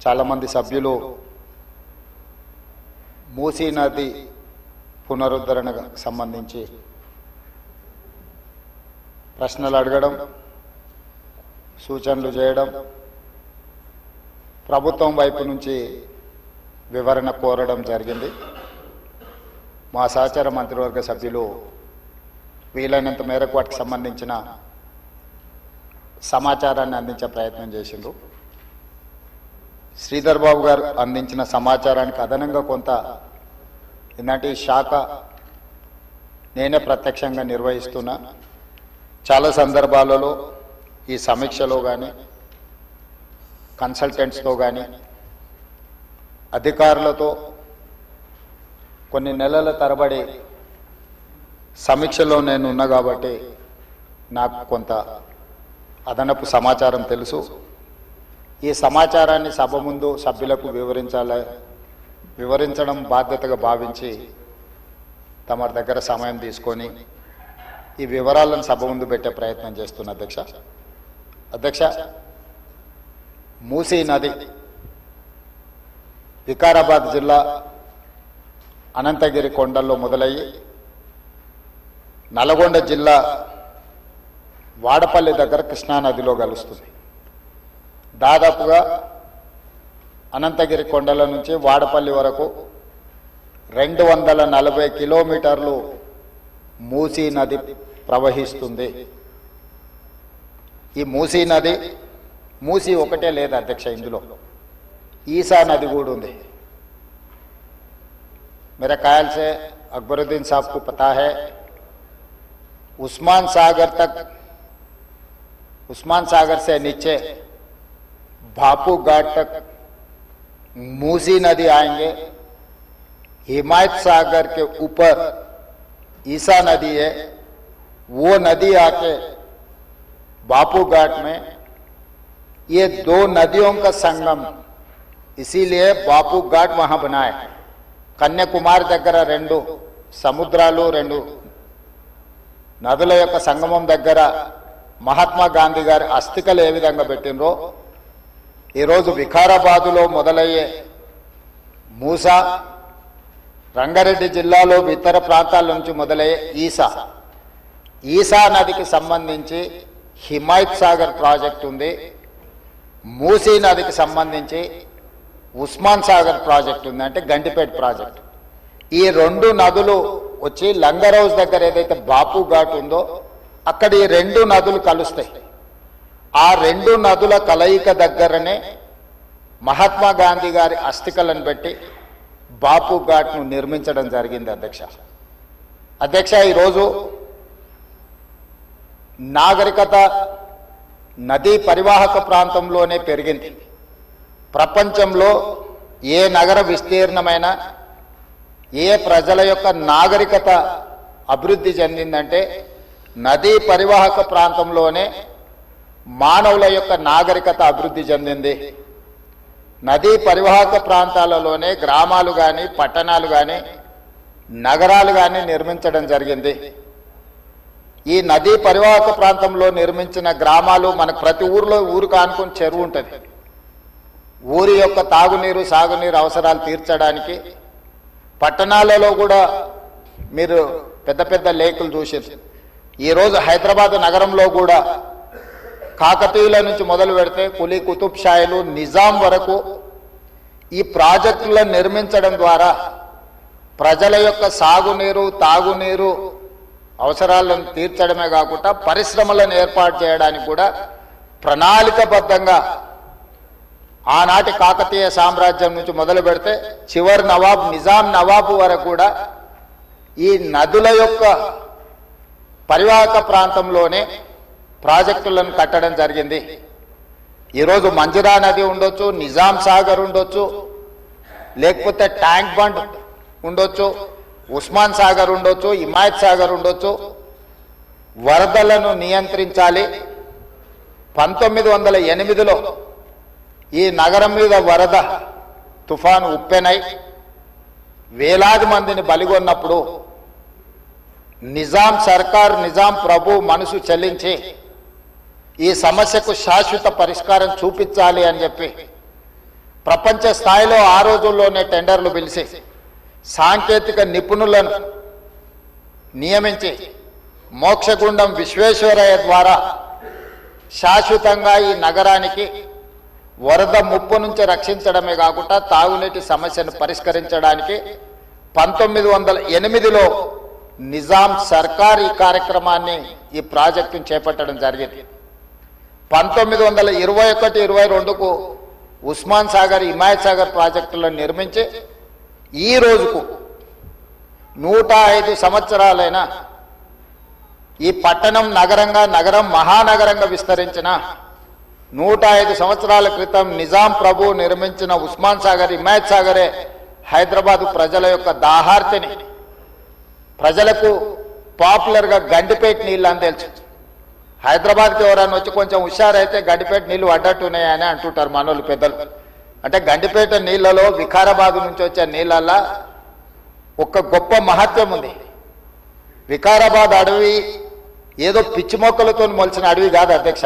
చాలామంది సభ్యులు మూసీ నది పునరుద్ధరణకు సంబంధించి ప్రశ్నలు అడగడం, సూచనలు చేయడం, ప్రభుత్వం వైపు నుంచి వివరణ కోరడం జరిగింది. మా సహచార మంత్రివర్గ సభ్యులు వీలైనంత మేరకు వాటికి సంబంధించిన సమాచారాన్ని అందించే ప్రయత్నం చేసిండ్రు. శ్రీధర్ బాబు గారు అందించిన సమాచారానికి అదనంగా కొంత ఇలాంటి శాఖ నేనే ప్రత్యక్షంగా నిర్వహిస్తున్నా. చాలా సందర్భాలలో ఈ సమీక్షలో కానీ కన్సల్టెంట్స్తో కానీ అధికారులతో కొన్ని నెలల తరబడి సమీక్షలో నేను ఉన్నా కాబట్టి నాకు కొంత అదనపు సమాచారం తెలుసు. ఈ సమాచారాన్ని సభ ముందు సభ్యులకు వివరించడం బాధ్యతగా భావించి తమ దగ్గర సమయం తీసుకొని ఈ వివరాలను సభ ముందు పెట్టే ప్రయత్నం చేస్తున్న అధ్యక్ష, మూసీ నది వికారాబాద్ జిల్లా అనంతగిరి కొండల్లో మొదలయ్యి నల్గొండ జిల్లా వాడపల్లి దగ్గర కృష్ణానదిలో కలుస్తుంది. దాదాపుగా అనంతగిరి కొండల నుంచి వాడపల్లి వరకు 240 కిలోమీటర్లు మూసీ నది ప్రవహిస్తుంది. ఈ మూసీ నది మూసీ ఒకటే లేదు అధ్యక్ష, ఇందులో ఈసా నది కూడా ఉంది. मेरे ख्याल से अकबरुद्दीन साहब को पता है, उस्मान सागर से नीचे भापू घाट तक मूसी नदी आएंगे. हिमायत सागर के ऊपर ईसा नदी है, वो नदी आके बापू घाट में, ये दो नदियों का संगम, इसीलिए बापू घाट वहां बनाए. కన్యాకుమారి దగ్గర 2 సముద్రాలు 2 నదుల యొక్క సంగమం దగ్గర మహాత్మా గాంధీ గారి అస్థికలు ఏ విధంగా పెట్టినరో ఈరోజు వికారాబాదులో మొదలయ్యే మూసా, రంగారెడ్డి జిల్లాలో ఇతర ప్రాంతాల నుంచి మొదలయ్యే ఈసా నదికి సంబంధించి హిమాయత్ సాగర్ ప్రాజెక్ట్ ఉంది. మూసీ నదికి సంబంధించి ఉస్మాన్ సాగర్ ప్రాజెక్ట్ ఉంది, అంటే గండిపేట ప్రాజెక్ట్. ఈ 2 నదులు వచ్చి లంగర్ హౌస్ దగ్గర ఏదైతే బాపు ఘాట్ ఉందో అక్కడ ఈ 2 నదులు కలుస్తాయి. ఆ 2 నదుల కలయిక దగ్గరనే మహాత్మా గాంధీ గారి అస్థికలను పెట్టి బాపు ఘాట్ను నిర్మించడం జరిగింది అధ్యక్ష. ఈరోజు నాగరికత నదీ పరివాహక ప్రాంతంలోనే పెరిగింది. ప్రపంచంలో ఏ నగర విస్తీర్ణమైన ఏ ప్రజల యొక్క నాగరికత అభివృద్ధి చెందిందంటే నదీ పరివాహక ప్రాంతంలోనే మానవుల యొక్క నాగరికత అభివృద్ధి చెందింది. నదీ పరివాహక ప్రాంతాలలోనే గ్రామాలు కానీ పట్టణాలు కానీ నగరాలు కానీ నిర్మించడం జరిగింది. ఈ నదీ పరివాహక ప్రాంతంలో నిర్మించిన గ్రామాలు మనకు ప్రతి ఊరు కానుకొని చెరువు ఉంటుంది. ఊరి యొక్క తాగునీరు సాగునీరు అవసరాలు తీర్చడానికి పట్టణాలలో కూడా మీరు పెద్ద పెద్ద లేకులు చూసారు. ఈరోజు హైదరాబాద్ నగరంలో కూడా కాకతీయుల నుంచి మొదలు పెడితే కులీ కుతుబ్ షాయిలు నిజాం వరకు ఈ ప్రాజెక్టులను నిర్మించడం ద్వారా ప్రజల యొక్క సాగునీరు తాగునీరు అవసరాలను తీర్చడమే కాకుండా పరిశ్రమలను ఏర్పాటు చేయడానికి కూడా ప్రణాళికబద్ధంగా ఆనాటి కాకతీయ సామ్రాజ్యం నుంచి మొదలు పెడితే చివరి నవాబ్ నిజాం నవాబు వరకు కూడా ఈ నదుల యొక్క పరివాహక ప్రాంతంలోనే ప్రాజెక్టులను కట్టడం జరిగింది. ఈరోజు మంజురా నది ఉండొచ్చు, నిజాం సాగర్ ఉండొచ్చు, లేకపోతే ట్యాంక్ బండ్ ఉండొచ్చు, ఉస్మాన్ సాగర్ ఉండొచ్చు, హిమాయత్ సాగర్ ఉండొచ్చు. వరదలను నియంత్రించాలి. 1908లో ఈ నగరం మీద వరద తుఫాను ఉప్పెనై వేలాది మందిని బలిగొన్నప్పుడు నిజాం సర్కార్ నిజాం ప్రభు మనసు చెల్లించి ఈ సమస్యకు శాశ్వత పరిష్కారం చూపించాలి అని చెప్పి ప్రపంచ స్థాయిలో ఆ రోజుల్లోనే టెండర్లు పిలిచి సాంకేతిక నిపుణులను నియమించి మోక్షగుండం విశ్వేశ్వరయ్య ద్వారా శాశ్వతంగా ఈ నగరానికి వరద ముప్పు నుంచి రక్షించడమే కాకుండా తాగునీటి సమస్యను పరిష్కరించడానికి 1908లో నిజాం సర్కార్ ఈ కార్యక్రమాన్ని ఈ ప్రాజెక్టును చేపట్టడం జరిగింది. 1921-22కు ఉస్మాన్ సాగర్ హిమాయత్ సాగర్ ప్రాజెక్టులను నిర్మించి ఈ రోజుకు 105 సంవత్సరాలైన ఈ పట్టణం నగరం మహానగరంగా విస్తరించిన 105 సంవత్సరాల క్రితం నిజాం ప్రభు నిర్మించిన ఉస్మాన్ సాగర్ హిమాయత్ సాగరే హైదరాబాదు ప్రజల యొక్క దాహార్తిని ప్రజలకు పాపులర్గా గండిపేట నీళ్ళు అని తెలుసు. హైదరాబాద్కి ఎవరైనా వచ్చి కొంచెం హుషారైతే గండిపేట నీళ్ళు అడ్డట్టున్నాయని అంటుంటారు మనోళ్ళు పెద్దలు. అంటే గండిపేట నీళ్ళలో వికారాబాద్ నుంచి వచ్చే నీళ్ళల్లో ఒక గొప్ప మహత్యం ఉంది. వికారాబాద్ అడవి ఏదో పిచ్చి మొక్కలతో మొలిచిన అడవి కాదు అధ్యక్ష,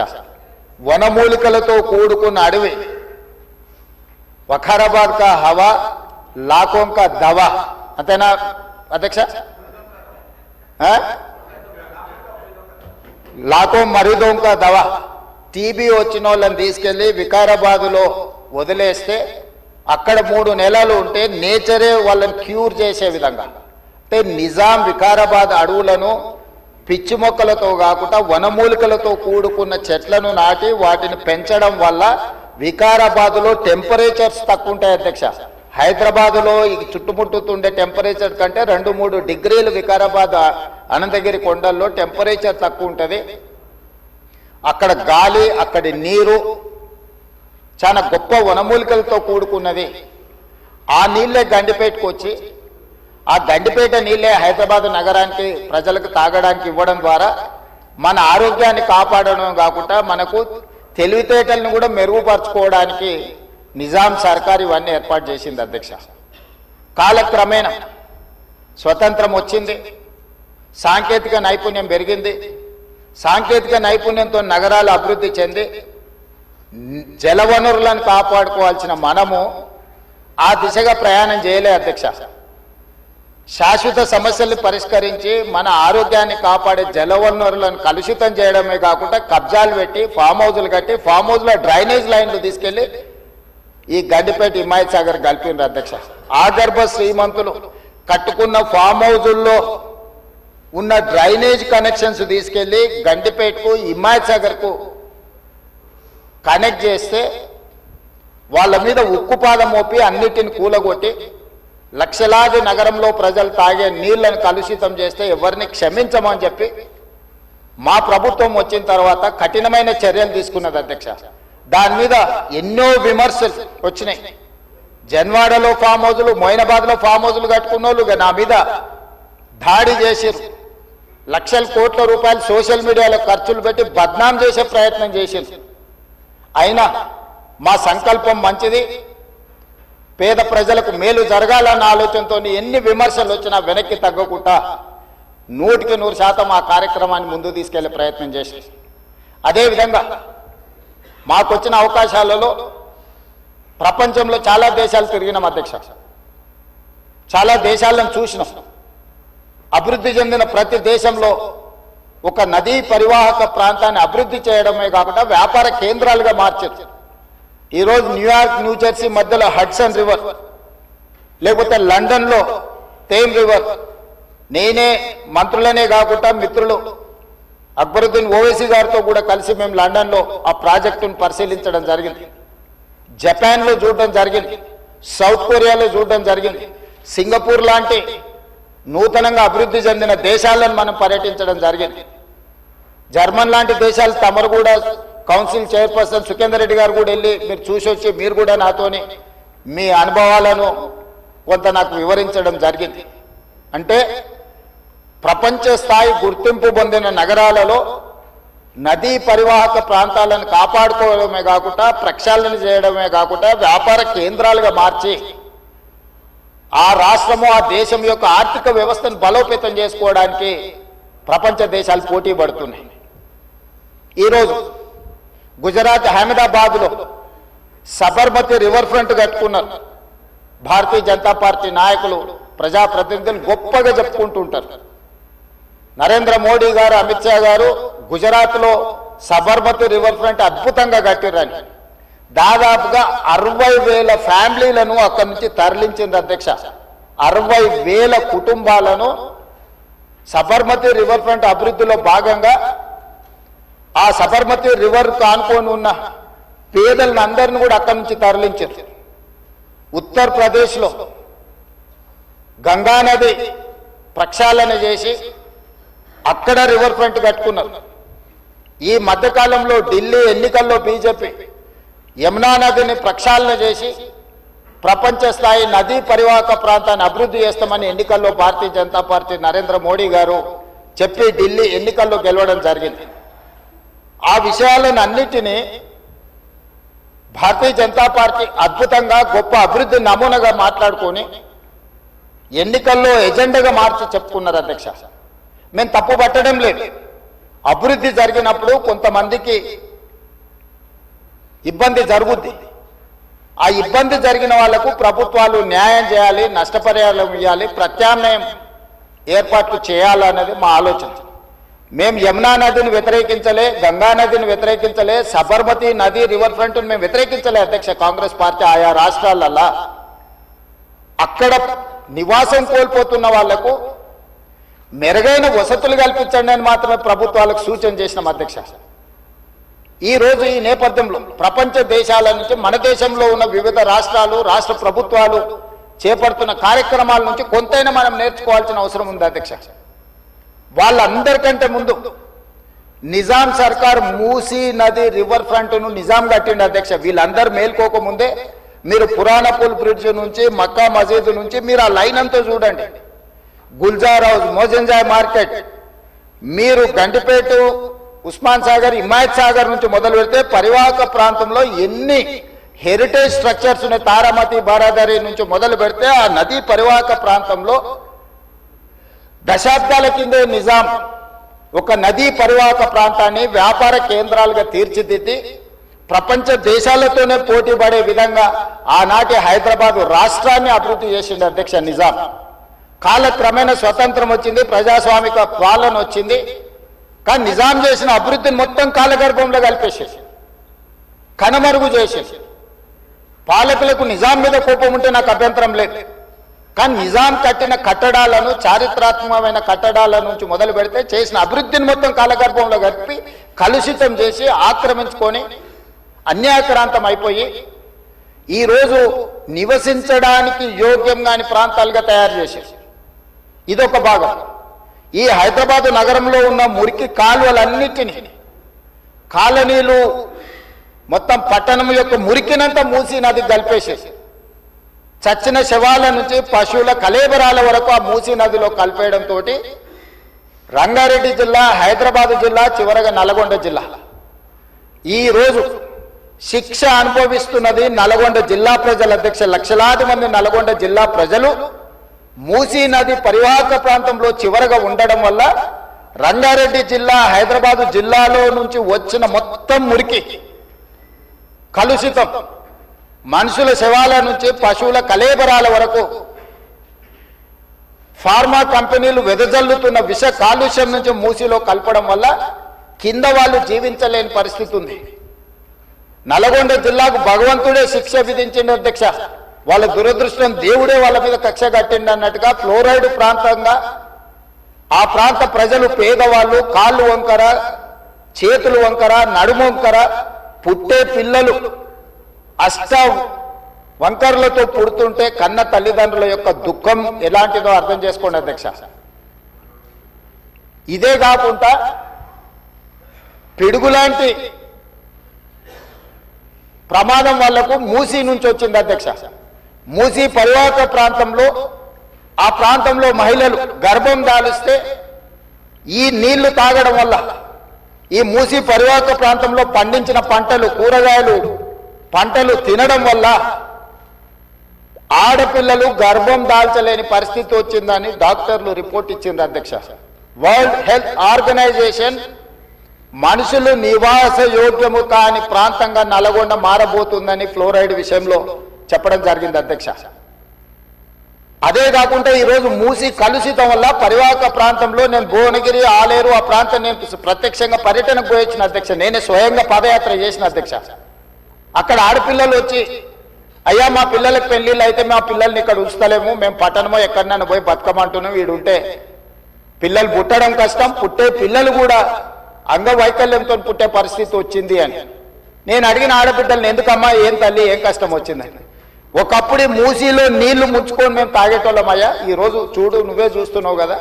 వనమూలికలతో కూడుకున్న అడవి. వఖారాబాద్ కా హవా లాఖోं का దవా, అంతేనా అధ్యక్ష? లాఖోं మరీదోं का దవా. టీబీ వచ్చిన వాళ్ళని తీసుకెళ్లి వికారాబాదులో వదిలేస్తే అక్కడ 3 నెలలు ఉంటే నేచరే వాళ్ళని క్యూర్ చేసే విధంగా, అంటే నిజాం వికారాబాద్ అడవులను పిచ్చి మొక్కలతో కాకుండా వనమూలికలతో కూడుకున్న చెట్లను నాటి వాటిని పెంచడం వల్ల వికారాబాదులో టెంపరేచర్స్ తక్కువ ఉంటాయి అధ్యక్ష. హైదరాబాదులో ఈ చుట్టుముట్టుతుండే టెంపరేచర్ కంటే 2-3 డిగ్రీలు వికారాబాద్ అనంతగిరి కొండల్లో టెంపరేచర్ తక్కువ ఉంటుంది. అక్కడ గాలి, అక్కడి నీరు చాలా గొప్ప వనమూలికలతో కూడుకున్నది. ఆ నీళ్ళే గండిపేటకు వచ్చి ఆ గండిపేట నీళ్ళే హైదరాబాద్ నగరానికి ప్రజలకు తాగడానికి ఇవ్వడం ద్వారా మన ఆరోగ్యాన్ని కాపాడడం కాకుండా మనకు తెలివితేటలను కూడా మెరుగుపరచుకోవడానికి నిజాం సర్కార్ ఇవన్నీ ఏర్పాటు చేసింది అధ్యక్ష. కాలక్రమేణా స్వతంత్రం వచ్చింది, సాంకేతిక నైపుణ్యం పెరిగింది. సాంకేతిక నైపుణ్యంతో నగరాలు అభివృద్ధి చెంది జలవనరులను కాపాడుకోవాల్సిన మనము ఆ దిశగా ప్రయాణం చేయలే అధ్యక్ష. శాశ్వత సమస్యల్ని పరిష్కరించి మన ఆరోగ్యాన్ని కాపాడే జలవనరులను కలుషితం చేయడమే కాకుండా కబ్జాలు పెట్టి ఫామ్ హౌజులు కట్టి ఫామ్ హౌజ్లో డ్రైనేజ్ లైన్లు తీసుకెళ్లి ఈ గండిపేట హిమాయత్ సాగర్ కలిపిండ్రు అధ్యక్ష. ఆగర్భ శ్రీమంతులు కట్టుకున్న ఫామ్ హౌజుల్లో ఉన్న డ్రైనేజ్ కనెక్షన్స్ తీసుకెళ్లి గండిపేటకు హిమాయత్ సాగర్కు కనెక్ట్ చేస్తే వాళ్ళ మీద ఉక్కుపాదం మోపి అన్నిటిని కూలగొట్టి లక్షలాది నగరంలో ప్రజలు తాగే నీళ్లను కలుషితం చేస్తే ఎవరిని క్షమించమని చెప్పి మా ప్రభుత్వం వచ్చిన తర్వాత కఠినమైన చర్యలు తీసుకున్నది అధ్యక్ష. దాని మీద ఎన్నో విమర్శలు వచ్చినాయి. జన్వాడలో ఫామ్ హౌజులు, మొయినాబాద్లో ఫామ్ హౌజులు కట్టుకున్న వాళ్ళు నా మీద దాడి చేసిరు. లక్షల కోట్ల రూపాయలు సోషల్ మీడియాలో ఖర్చులు పెట్టి బద్నాం చేసే ప్రయత్నం చేసిరు. అయినా మా సంకల్పం మంచిది, పేద ప్రజలకు మేలు జరగాలన్న ఆలోచనతో ఎన్ని విమర్శలు వచ్చినా వెనక్కి తగ్గకుండా 100% ఆ కార్యక్రమాన్ని ముందు తీసుకెళ్లే ప్రయత్నం చేసి, అదేవిధంగా మాకొచ్చిన అవకాశాలలో ప్రపంచంలో చాలా దేశాలు తిరిగినాం అధ్యక్ష. చాలా దేశాలను చూసినాం. అభివృద్ధి చెందిన ప్రతి దేశంలో ఒక నదీ పరివాహక ప్రాంతాన్ని అభివృద్ధి చేయడమే కాకుండా వ్యాపార కేంద్రాలుగా మార్చారు. ఈరోజు న్యూయార్క్, న్యూజెర్సీ మధ్యలో హడ్సన్ రివర్, లేకపోతే లండన్లో థేమ్ రివర్. నేనే మంత్రులనే కాకుండా మిత్రులు అక్బరుద్దీన్ ఓవైసీ గారితో కూడా కలిసి మేము లండన్లో ఆ ప్రాజెక్టును పరిశీలించడం జరిగింది. జపాన్లో చూడడం జరిగింది, సౌత్ కొరియాలో చూడడం జరిగింది, సింగపూర్ లాంటి నూతనంగా అభివృద్ధి చెందిన దేశాలను మనం పర్యటించడం జరిగింది. జర్మన్ లాంటి దేశాలు తమరు కూడా కౌన్సిల్ చైర్పర్సన్ సుఖేందర్ రెడ్డి గారు కూడా వెళ్ళి మీరు చూసి వచ్చి మీరు కూడా నాతోని మీ అనుభవాలను కొంత నాకు వివరించడం జరిగింది. అంటే ప్రపంచ స్థాయి గుర్తింపు పొందిన నగరాలలో నదీ పరివాహక ప్రాంతాలను కాపాడుకోవడమే కాకుండా ప్రక్షాళన చేయడమే కాకుండా వ్యాపార కేంద్రాలుగా మార్చి ఆ రాష్ట్రము, ఆ దేశం యొక్క ఆర్థిక వ్యవస్థను బలోపేతం చేసుకోవడానికి ప్రపంచ దేశాలు పోటీ పడుతున్నాయి. ఈరోజు గుజరాత్ అహ్మదాబాద్లో సబర్మతి రివర్ ఫ్రంట్ కట్టుకున్నారు. భారతీయ జనతా పార్టీ నాయకులు ప్రజాప్రతినిధులు గొప్పగా చెప్పుకుంటుంటారు. నరేంద్ర మోడీ గారు, అమిత్ షా గారు గుజరాత్లో సబర్మతి రివర్ ఫ్రంట్ అద్భుతంగా కట్టిరని దాదాపుగా 60,000 ఫ్యామిలీలను అక్కడి నుంచి తరలించింది అధ్యక్ష. 60,000 కుటుంబాలను సబర్మతి రివర్ ఫ్రంట్ అభివృద్ధిలో భాగంగా ఆ సబర్మతి రివర్ కానుకొని ఉన్న పేదలను అందరిని కూడా అక్కడి నుంచి తరలించారు. ఉత్తరప్రదేశ్లో గంగానది ప్రక్షాళన చేసి అక్కడ రివర్ ఫ్రంట్ కట్టుకున్నారు. ఈ మధ్యకాలంలో ఢిల్లీ ఎన్నికల్లో బీజేపీ యమునా నదిని ప్రక్షాళన చేసి ప్రపంచ స్థాయి నదీ పరివాహక ప్రాంతాన్ని అభివృద్ధి చేస్తామని ఎన్నికల్లో భారతీయ జనతా పార్టీ నరేంద్ర మోడీ గారు చెప్పి ఢిల్లీ ఎన్నికల్లో గెలవడం జరిగింది. ఆ విషయాలను అన్నిటినీ భారతీయ జనతా పార్టీ అద్భుతంగా గొప్ప అభివృద్ధి నమూనాగా మాట్లాడుకొని ఎన్నికల్లో ఎజెండాగా మార్చి చెప్పుకున్నారు అధ్యక్ష. మేము తప్పు పట్టడం లేదు. అభివృద్ధి జరిగినప్పుడు కొంతమందికి ఇబ్బంది జరుగుద్ది. ఆ ఇబ్బంది జరిగిన వాళ్లకు ప్రభుత్వాలు న్యాయం చేయాలి, నష్టపరిహారం ఇవ్వాలి, ప్రత్యామ్నాయం ఏర్పాట్లు చేయాలన్నది మా ఆలోచన. మేము యమునా నదిని వ్యతిరేకించలే, గంగా నదిని వ్యతిరేకించలే, సబర్మతి నది రివర్ ఫ్రంట్ మేము వ్యతిరేకించలే అధ్యక్ష. కాంగ్రెస్ పార్టీ ఆయా రాష్ట్రాలల్లా అక్కడ నివాసం కోల్పోతున్న వాళ్లకు మెరుగైన వసతులు కల్పించండి అని మాత్రమే ప్రభుత్వాలకు సూచన చేసినాం అధ్యక్ష. ఈ రోజు ఈ నేపథ్యంలో ప్రపంచ దేశాల నుంచి మన దేశంలో ఉన్న వివిధ రాష్ట్రాలు, రాష్ట్ర ప్రభుత్వాలు చేపడుతున్న కార్యక్రమాల నుంచి కొంతైనా మనం నేర్చుకోవాల్సిన అవసరం ఉంది అధ్యక్ష. వాళ్ళందరికంటే ముందు నిజాం సర్కార్ మూసీ నది రివర్ ఫ్రంట్ ను నిజాం కట్టిండి అధ్యక్ష. వీళ్ళందరూ మేల్కోకముందే మీరు పురాణపూల్ బ్రిడ్జ్ నుంచి మక్కా మసీద్ నుంచి మీరు ఆ లైన్ అంతా చూడండి. గుల్జార్ హౌస్, మోజంజాయ్ మార్కెట్, మీరు గండిపేట, ఉస్మాన్ సాగర్, హిమాయత్ సాగర్ నుంచి మొదలు పెడితే పరివాహక ప్రాంతంలో ఎన్ని హెరిటేజ్ స్ట్రక్చర్స్ ఉన్నాయి. తారామతి, బారాదరి నుంచి మొదలు పెడితే ఆ నదీ పరివాహక ప్రాంతంలో దశాబ్దాల కిందే నిజాం ఒక నదీ పరివాహక ప్రాంతాన్ని వ్యాపార కేంద్రాలుగా తీర్చిదిద్ది ప్రపంచ దేశాలతోనే పోటీ పడే విధంగా ఆనాటి హైదరాబాద్ రాష్ట్రాన్ని అభివృద్ధి చేసింది అధ్యక్ష నిజాం. కాలక్రమేణా స్వతంత్రం వచ్చింది, ప్రజాస్వామిక పాలన వచ్చింది. కానీ నిజాం చేసిన అభివృద్ధిని మొత్తం కాలగర్భంలో కలిపేసేసి కనుమరుగు చేసేసి పాలకులకు నిజాం మీద కోపం ఉంటే నాకు అభ్యంతరం లేదు. కానీ నిజాం కట్టిన కట్టడాలను, చారిత్రాత్మకమైన కట్టడాల నుంచి మొదలు పెడితే చేసిన అభివృద్ధిని మొత్తం కాలగర్భంలో కలిపి కలుషితం చేసి ఆక్రమించుకొని అన్యాయక్రాంతం అయిపోయి ఈరోజు నివసించడానికి యోగ్యం కాని ప్రాంతాలుగా తయారు చేసేసి ఇదొక భాగం. ఈ హైదరాబాద్ నగరంలో ఉన్న మురికి కాలువలన్నిటినీ, కాలనీలు మొత్తం పట్టణం యొక్క మురికినంతా మూసీ నదికి కలిపేసేసి చచ్చిన శవాల నుంచి పశువుల కలేబరాల వరకు ఆ మూసీ నదిలో కలిపేయడంతో రంగారెడ్డి జిల్లా, హైదరాబాద్ జిల్లా, చివరగా నల్గొండ జిల్లా ఈరోజు శిక్ష అనుభవిస్తున్నది నల్గొండ జిల్లా ప్రజల అధ్యక్ష. లక్షలాది మంది నల్గొండ జిల్లా ప్రజలు మూసీ నది పరివాహక ప్రాంతంలో చివరగా ఉండడం వల్ల రంగారెడ్డి జిల్లా, హైదరాబాదు జిల్లాలో నుంచి వచ్చిన మొత్తం మురికి, కలుషితం, మనుషుల శవాల నుంచి పశువుల కలేబరాల వరకు ఫార్మా కంపెనీలు వెదజల్లుతున్న విష కాలుష్యం నుంచి మూసీలో కలపడం వల్ల కింద వాళ్ళు జీవించలేని పరిస్థితి ఉంది. నల్గొండ జిల్లాకు భగవంతుడే శిక్ష విధించిండు అధ్యక్ష. వాళ్ళ దురదృష్టం, దేవుడే వాళ్ళ మీద కక్ష కట్టిండు అన్నట్టుగా ఫ్లోరైడ్ ప్రాంతంగా ఆ ప్రాంత ప్రజలు, పేదవాళ్ళు కాళ్ళు వంకర, చేతులు వంకర, నడుము వంకర, పుట్టే పిల్లలు అష్ట వంకర్లతో పుడుతుంటే కన్న తల్లిదండ్రుల యొక్క దుఃఖం ఎలాంటిదో అర్థం చేసుకోండి అధ్యక్ష. ఇదే కాకుండా పిడుగులాంటి ప్రమాదం వాళ్లకు మూసీ నుంచి వచ్చింది అధ్యక్ష. మూసీ పరివాహక ప్రాంతంలో ఆ ప్రాంతంలో మహిళలు గర్భం దాలిస్తే ఈ నీళ్లు తాగడం వల్ల, ఈ మూసీ పరివాహక ప్రాంతంలో పండించిన పంటలు, కూరగాయలు పంటలు తినడం వల్ల ఆడపిల్లలు గర్భం దాల్చలేని పరిస్థితి వచ్చిందని డాక్టర్లు రిపోర్ట్ ఇచ్చింది అధ్యక్ష. వరల్డ్ హెల్త్ ఆర్గనైజేషన్ మనుషులు నివాస యోగ్యము కాని ప్రాంతంగా నల్గొండ మారబోతుందని ఫ్లోరైడ్ విషయంలో చెప్పడం జరిగింది అధ్యక్ష. అదే కాకుండా ఈరోజు మూసి కలుషితం వల్ల పరివాహక ప్రాంతంలో నేను భువనగిరి, ఆలేరు ఆ ప్రాంతం నేను ప్రత్యక్షంగా పర్యటనకు పోయించిన అధ్యక్ష. నేనే స్వయంగా పాదయాత్ర చేసిన అధ్యక్ష. అక్కడ ఆడపిల్లలు వచ్చి, అయ్యా మా పిల్లలకు పెళ్లిళ్ళు అయితే మా పిల్లల్ని ఇక్కడ ఉంచుతలేము, మేము పట్టణమో ఎక్కడన్నా పోయి బతకమంటున్నాం, వీడుంటే పిల్లలు పుట్టడం కష్టం, పుట్టే పిల్లలు కూడా అంగవైకల్యంతో పుట్టే పరిస్థితి వచ్చింది అని. నేను అడిగిన ఆడబిడ్డల్ని, ఎందుకమ్మా, ఏం తల్లి, ఏం కష్టం వచ్చిందని. ఒకప్పుడు మూసీలో నీళ్లు ముంచుకొని మేము తాగేటోళ్ళమయ్యా, ఈరోజు చూడు నువ్వే చూస్తున్నావు కదా,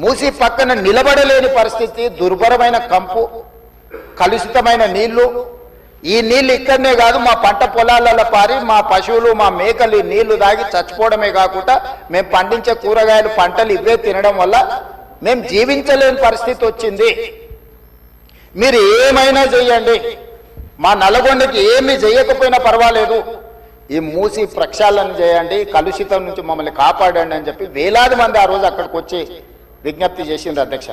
మూసీ పక్కన నిలబడలేని పరిస్థితి, దుర్భరమైన కంపు, కలుషితమైన నీళ్లు. ఈ నీళ్లు ఇక్కడనే కాదు, మా పంట పొలాలలో పారి మా పశువులు మా మేకలు ఈ నీళ్లు తాగి చచ్చిపోవడమే కాకుండా మేము పండించే కూరగాయలు పంటలు ఇవే తినడం వల్ల మేము జీవించలేని పరిస్థితి వచ్చింది. మీరు ఏమైనా చెయ్యండి, మా నల్గొండకి ఏమి చేయకపోయినా పర్వాలేదు, ఈ మూసి ప్రక్షాళన చేయండి, కలుషితం నుంచి మమ్మల్ని కాపాడండి అని చెప్పి వేలాది మంది ఆ రోజు అక్కడికి వచ్చి విజ్ఞప్తి చేసింది అధ్యక్ష.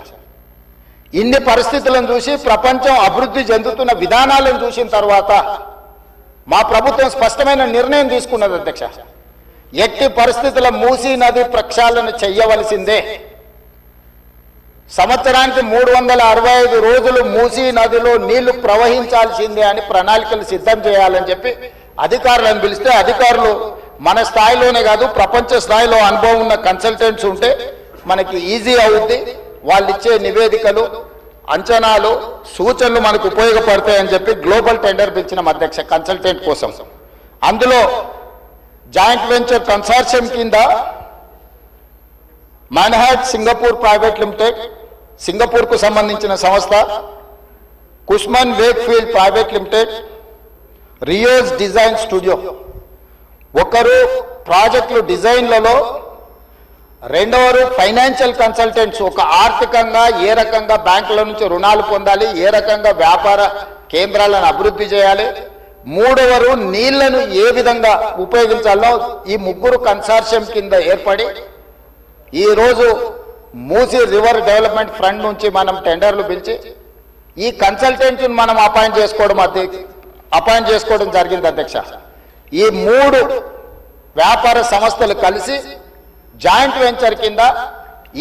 ఇన్ని పరిస్థితులను చూసి ప్రపంచం అభివృద్ధి చెందుతున్న విధానాలను చూసిన తర్వాత మా ప్రభుత్వం స్పష్టమైన నిర్ణయం తీసుకున్నది అధ్యక్ష. ఎట్టి పరిస్థితుల మూసీ నది ప్రక్షాళన చెయ్యవలసిందే. సంవత్సరానికి 365 రోజులు మూసీ నదిలో నీళ్లు ప్రవహించాల్సిందే అని ప్రణాళికలు సిద్ధం చేయాలని చెప్పి అధికారులను పిలిస్తే, అధికారులు మన స్థాయిలోనే కాదు ప్రపంచ స్థాయిలో అనుభవం ఉన్న కన్సల్టెంట్స్ ఉంటే మనకి ఈజీ అవుద్ది, వాళ్ళు ఇచ్చే నివేదికలు, అంచనాలు, సూచనలు మనకు ఉపయోగపడతాయని చెప్పి గ్లోబల్ టెండర్ పిలిచిన అధ్యక్ష కన్సల్టెంట్ కోసం. అందులో జాయింట్ వెంచర్ కన్సార్షియం కింద మాన్హాట్ సింగపూర్ ప్రైవేట్ లిమిటెడ్, సింగపూర్కు సంబంధించిన సంస్థ, Cushman Wakefield private limited, Rios design studio, ఒకరు ప్రాజెక్టులు డిజైన్లలో, రెండవరు ఫైనాన్షియల్ కన్సల్టెంట్స్, ఒక ఆర్థికంగా ఏ రకంగా బ్యాంకుల నుంచి రుణాలు పొందాలి, ఏ రకంగా వ్యాపార కేంద్రాలను అభివృద్ధి చేయాలి, మూడవరు నీళ్లను ఏ విధంగా ఉపయోగించాలో ఈ ముగ్గురు కన్సార్షియం కింద ఏర్పడి ఈరోజు మూసీ రివర్ డెవలప్మెంట్ ఫ్రంట్ నుంచి మనం టెండర్లు పిలిచి ఈ కన్సల్టెంట్ని మనం అపాయింట్ చేసుకోవడం జరిగింది అధ్యక్ష. ఈ 3 వ్యాపార సంస్థలు కలిసి జాయింట్ వెంచర్ కింద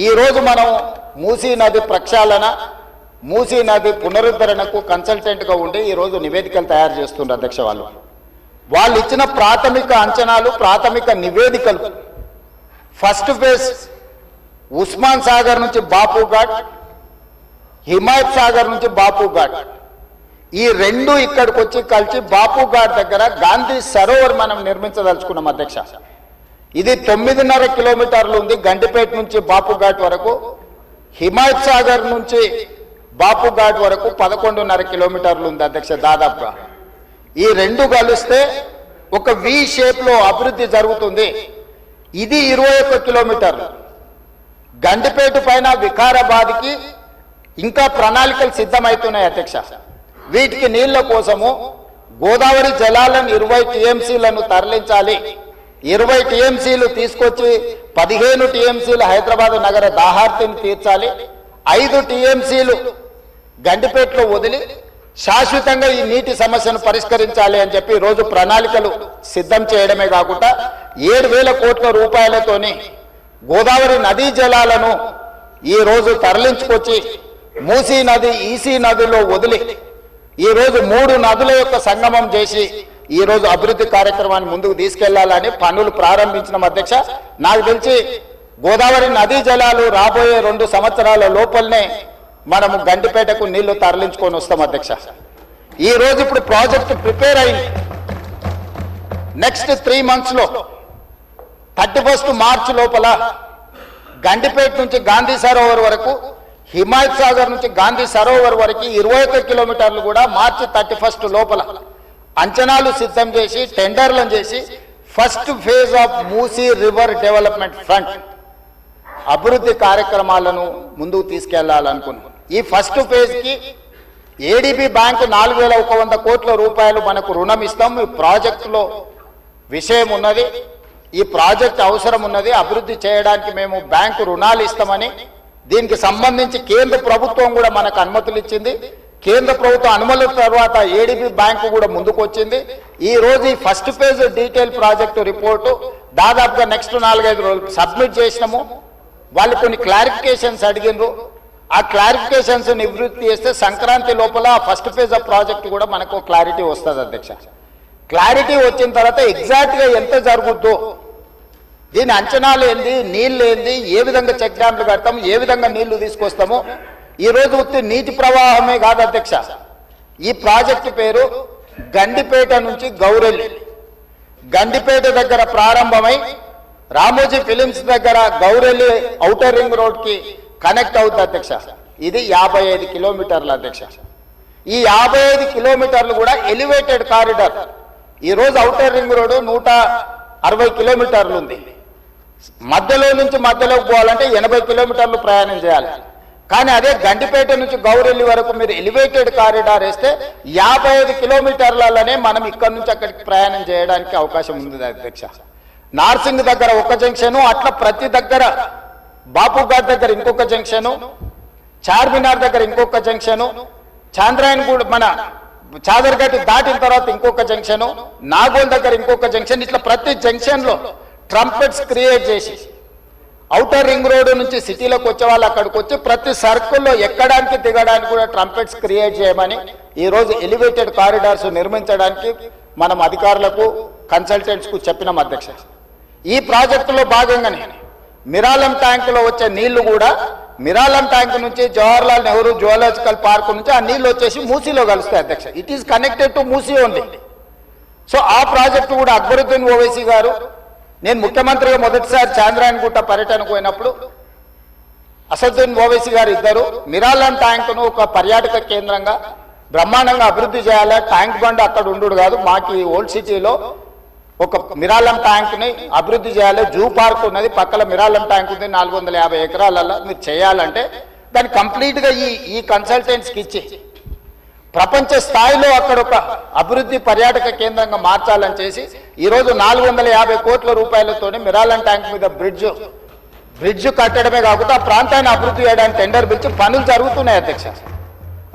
ఈరోజు మనం మూసీ నది ప్రక్షాళన, మూసీ నది పునరుద్ధరణకు కన్సల్టెంట్గా ఉండి ఈరోజు నివేదికలు తయారు చేస్తున్నారు అధ్యక్ష. వాళ్ళు ఇచ్చిన ప్రాథమిక అంచనాలు, ప్రాథమిక నివేదికలు, ఫస్ట్ ఫేజ్ ఉస్మాన్ సాగర్ నుంచి బాపు ఘాట్, హిమాయత్ సాగర్ నుంచి బాపు ఘాట్, ఈ 2 ఇక్కడికి వచ్చి కలిసి బాపు ఘాట్ దగ్గర గాంధీ సరోవర్ మనం నిర్మించదలుచుకున్నాం అధ్యక్ష. ఇది 9.5 కిలోమీటర్లు ఉంది గండిపేట నుంచి బాపు ఘాట్ వరకు. హిమాయత్ సాగర్ నుంచి బాపు ఘాట్ వరకు 11.5 కిలోమీటర్లు ఉంది అధ్యక్ష దాదాపుగా. ఈ 2 కలిస్తే ఒక వి షేప్ లో అభివృద్ధి జరుగుతుంది. ఇది 21 కిలోమీటర్లు. గండిపేట పైన వికారాబాద్కి ఇంకా ప్రణాళికలు సిద్ధమవుతున్నాయి అధ్యక్ష. వీటికి నీళ్ల కోసము గోదావరి జలాలను 20 టీఎంసీలను తరలించాలి. 20 టీఎంసీలు తీసుకొచ్చి 15 టీఎంసీలు హైదరాబాద్ నగర దాహార్తిని తీర్చాలి. 5 టీఎంసీలు గండిపేటలో వదిలి శాశ్వతంగా ఈ నీటి సమస్యను పరిష్కరించాలి అని చెప్పి రోజు ప్రణాళికలు సిద్ధం చేయడమే కాకుండా 7,000 కోట్ల రూపాయలతోని గోదావరి నదీ జలాలను ఈ రోజు తరలించుకొచ్చి మూసీ నది, ఈసీ నదిలో వదిలి ఈ రోజు 3 నదుల యొక్క సంగమం చేసి ఈ రోజు అభివృద్ధి కార్యక్రమాన్ని ముందుకు తీసుకెళ్లాలని పనులు ప్రారంభించిన అధ్యక్ష. నాకు తెలిసి గోదావరి నదీ జలాలు రాబోయే 2 సంవత్సరాల లోపలనే మనము గండిపేటకు నీళ్లు తరలించుకొని వస్తాం అధ్యక్ష. ఈ రోజు ఇప్పుడు ప్రాజెక్ట్ ప్రిపేర్ అయింది. నెక్స్ట్ 3 months లో 31 మార్చి లోపల గండిపేట నుంచి గాంధీ సరోవర్ వరకు, హిమాయత్ సాగర్ నుంచి గాంధీ సరోవర్ వరకు 21 కిలోమీటర్లు కూడా మార్చి 31 లోపల అంచనాలు సిద్ధం చేసి టెండర్లను చేసి first phase of Musi river development front అభివృద్ధి కార్యక్రమాలను ముందుకు తీసుకెళ్లాలనుకున్నాం. ఈ ఫస్ట్ ఫేజ్ కి ఏడీబీ బ్యాంకు 4,100 కోట్ల రూపాయలు మనకు రుణం ఇస్తాం. ఈ ప్రాజెక్టులో విషయం ఉన్నది, ఈ ప్రాజెక్ట్ అవసరం ఉన్నది, అభివృద్ధి చేయడానికి మేము బ్యాంకు రుణాలు ఇస్తామని, దీనికి సంబంధించి కేంద్ర ప్రభుత్వం కూడా మనకు అనుమతులు ఇచ్చింది. కేంద్ర ప్రభుత్వం అనుమతి తర్వాత ఏడీబీ బ్యాంకు కూడా ముందుకు వచ్చింది. ఈ రోజు ఈ first phase detail project report దాదాపుగా నెక్స్ట్ 4-5 రోజులు సబ్మిట్ చేసినాము. వాళ్ళు కొన్ని క్లారిఫికేషన్స్ అడిగినారు. ఆ క్లారిఫికేషన్స్ నివృత్తి చేస్తే సంక్రాంతి లోపల ఫస్ట్ ఫేజ్ ఆఫ్ ప్రాజెక్టు కూడా మనకు క్లారిటీ వస్తుంది అధ్యక్ష. క్లారిటీ వచ్చిన తర్వాత ఎగ్జాక్ట్గా ఎంత జరుగుద్దో, దీని అంచనాలు ఏంది, నీళ్ళు ఏంది, ఏ విధంగా చెక్ డ్యామ్లు కడతాం, ఏ విధంగా నీళ్లు తీసుకొస్తాము. ఈ రోజు ఉత్తి నీటి ప్రవాహమే కాదు అధ్యక్ష, ఈ ప్రాజెక్టు పేరు గండిపేట నుంచి గౌరెల్లి, గండిపేట దగ్గర ప్రారంభమై రామోజీ ఫిలిమ్స్ దగ్గర గౌరెల్లి ఔటర్ రింగ్ రోడ్ కి కనెక్ట్ అవుతుంది అధ్యక్ష. ఇది 55 కిలోమీటర్లు అధ్యక్ష. ఈ 55 కిలోమీటర్లు కూడా ఎలివేటెడ్ కారిడార్. ఈ రోజు ఔటర్ రింగ్ రోడ్ 160 కిలోమీటర్లు ఉంది. మధ్యలో నుంచి మధ్యలోకి పోవాలంటే 80 కిలోమీటర్లు ప్రయాణం చేయాలి. కానీ అదే గండిపేట నుంచి గౌరెల్లి వరకు మీరు ఎలివేటెడ్ కారిడార్ వేస్తే 55 కిలోమీటర్లలోనే మనం ఇక్కడ నుంచి అక్కడికి ప్రయాణం చేయడానికి అవకాశం ఉంది అధ్యక్ష. నార్సింగ్ దగ్గర ఒక జంక్షను, అట్లా ప్రతి దగ్గర బాపుఘాట్ దగ్గర ఇంకొక జంక్షను, చార్మినార్ దగ్గర ఇంకొక జంక్షను, చాంద్రాయన్ కూడా మన చాదర్గట్టి దాటిన తర్వాత ఇంకొక జంక్షను, నాగోల్ దగ్గర ఇంకొక జంక్షన్, ఇట్లా ప్రతి జంక్షన్ లో ట్రంపెట్స్ క్రియేట్ చేసి ఔటర్ రింగ్ రోడ్ నుంచి సిటీలోకి వచ్చే వాళ్ళు అక్కడికి వచ్చి ప్రతి సర్కిల్లో ఎక్కడానికి దిగడానికి కూడా ట్రంపెట్స్ క్రియేట్ చేయమని ఈ రోజు ఎలివేటెడ్ కారిడార్స్ నిర్మించడానికి మనం అధికారులకు కన్సల్టెంట్స్ కు చెప్పినాం అధ్యక్ష. ఈ ప్రాజెక్టులో భాగంగానే మిరాలం ట్యాంకులో వచ్చే నీళ్లు కూడా మిరాలం ట్యాంక్ నుంచి జవహర్లాల్ నెహ్రూ జువాలజికల్ పార్క్ నుంచి ఆ నీళ్లు వచ్చేసి మూసీలో కలుస్తాయి అధ్యక్ష. It is connected to Musi only. So ఆ ప్రాజెక్టు కూడా అక్బరుద్దీన్ ఓవైసీ గారు, నేను ముఖ్యమంత్రిగా మొదటిసారి చాంద్రాయన్ గుట్ట పర్యటనకు పోయినప్పుడు అసదుద్దీన్ ఓవైసీ గారు ఇద్దరు మిరాలం ట్యాంకును ఒక పర్యాటక కేంద్రంగా బ్రహ్మాండంగా అభివృద్ధి చేయాలి, ట్యాంక్ బండ్ అక్కడ ఉండు కాదు, మాకు ఓల్డ్ సిటీలో ఒక మిరాలం ట్యాంక్ని అభివృద్ధి చేయాలి, జూ పార్క్ ఉన్నది పక్కన మిరాలం ట్యాంక్ ఉంది 450 ఎకరాలలో, మీరు చేయాలంటే దాన్ని కంప్లీట్గా ఈ కన్సల్టెంట్స్కి ఇచ్చి ప్రపంచ స్థాయిలో అక్కడ ఒక అభివృద్ధి పర్యాటక కేంద్రంగా మార్చాలని చేసి ఈరోజు 450 కోట్ల రూపాయలతోనే మిరాలం ట్యాంక్ మీద బ్రిడ్జ్ కట్టడమే కాకుండా ఆ ప్రాంతాన్ని అభివృద్ధి చేయడానికి టెండర్ పిలిచి పనులు జరుగుతున్నాయి అధ్యక్ష.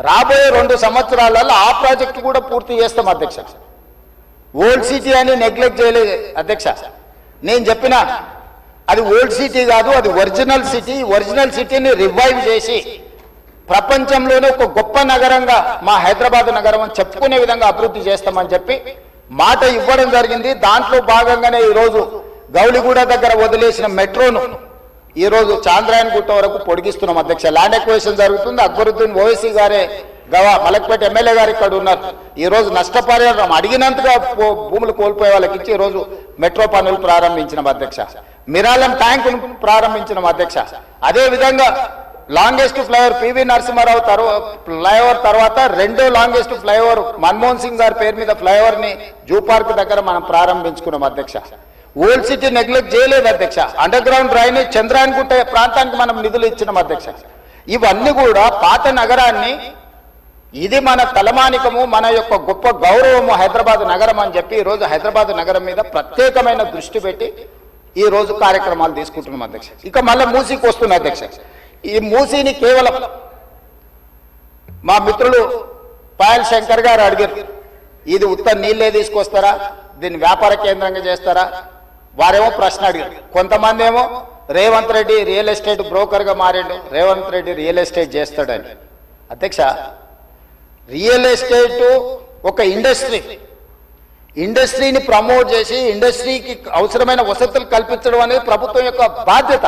రాబోయే 2 సంవత్సరాలలో ఆ ప్రాజెక్టు కూడా పూర్తి చేస్తాం అధ్యక్ష. ఓల్డ్ సిటీ అని నెగ్లెక్ట్ చేయలేదు అధ్యక్ష. నేను చెప్పిన అది ఓల్డ్ సిటీ కాదు, అది ఒరిజినల్ సిటీ. ఒరిజినల్ సిటీని రివైవ్ చేసి ప్రపంచంలోనే ఒక గొప్ప నగరంగా మా హైదరాబాద్ నగరం అని చెప్పుకునే విధంగా అభివృద్ధి చేస్తామని చెప్పి మాట ఇవ్వడం జరిగింది. దాంట్లో భాగంగానే ఈరోజు గౌలిగూడ దగ్గర వదిలేసిన మెట్రోను ఈరోజు చాంద్రాయన్ గుట్ట వరకు పొడిగిస్తున్నాం అధ్యక్ష. ల్యాండ్ ఎక్వేషన్ జరుగుతుంది. అక్బరుద్దీన్ ఓవైసీ గారే మలక్పేట ఎమ్మెల్యే గారు ఇక్కడ ఉన్నారు. ఈ రోజు నష్టపరిహారం అడిగినంతగా భూములు కోల్పోయే వాళ్ళకి ఇచ్చి ఈరోజు మెట్రో పనులు ప్రారంభించిన అధ్యక్ష. మిరాలం ట్యాంక్ ప్రారంభించిన అధ్యక్ష. అదే విధంగా longest flyover PV Narasimha Rao flyover తర్వాత 2వ లాంగెస్ట్ ఫ్లైఓవర్ మన్మోహన్ సింగ్ గారి పేరు మీద ఫ్లైఓవర్ ని జూ పార్క్ దగ్గర మనం ప్రారంభించుకున్నాం అధ్యక్ష. ఓల్డ్ సిటీ నెగ్లెక్ట్ చేయలేదు అధ్యక్ష. అండర్ గ్రౌండ్ డ్రైనేజ్ చంద్రాయన్ గుట్ట ప్రాంతానికి మనం నిధులు ఇచ్చినాం అధ్యక్ష. ఇవన్నీ కూడా పాత నగరాన్ని, ఇది మన తలమానికము, మన యొక్క గొప్ప గౌరవము హైదరాబాద్ నగరం అని చెప్పి ఈరోజు హైదరాబాద్ నగరం మీద ప్రత్యేకమైన దృష్టి పెట్టి ఈ రోజు కార్యక్రమాలు తీసుకుంటున్నాం అధ్యక్ష. ఇక మళ్ళీ మూసీకి వస్తున్నా అధ్యక్ష. ఈ మూసీని కేవలం మా మిత్రులు పాయల్ శంకర్ గారు అడిగారు, ఇది ఉత్త నీళ్ళే తీసుకొస్తారా, దీన్ని వ్యాపార కేంద్రంగా చేస్తారా? వారేమో ప్రశ్న అడిగారు. కొంతమంది ఏమో రేవంత్ రెడ్డి రియల్ ఎస్టేట్ బ్రోకర్గా మారాడు, రేవంత్ రెడ్డి రియల్ ఎస్టేట్ చేస్తాడని. అధ్యక్ష, రియల్ ఎస్టేట్ ఒక ఇండస్ట్రీని ప్రమోట్ చేసి ఇండస్ట్రీకి అవసరమైన వసతులు కల్పించడం అనేది ప్రభుత్వం యొక్క బాధ్యత.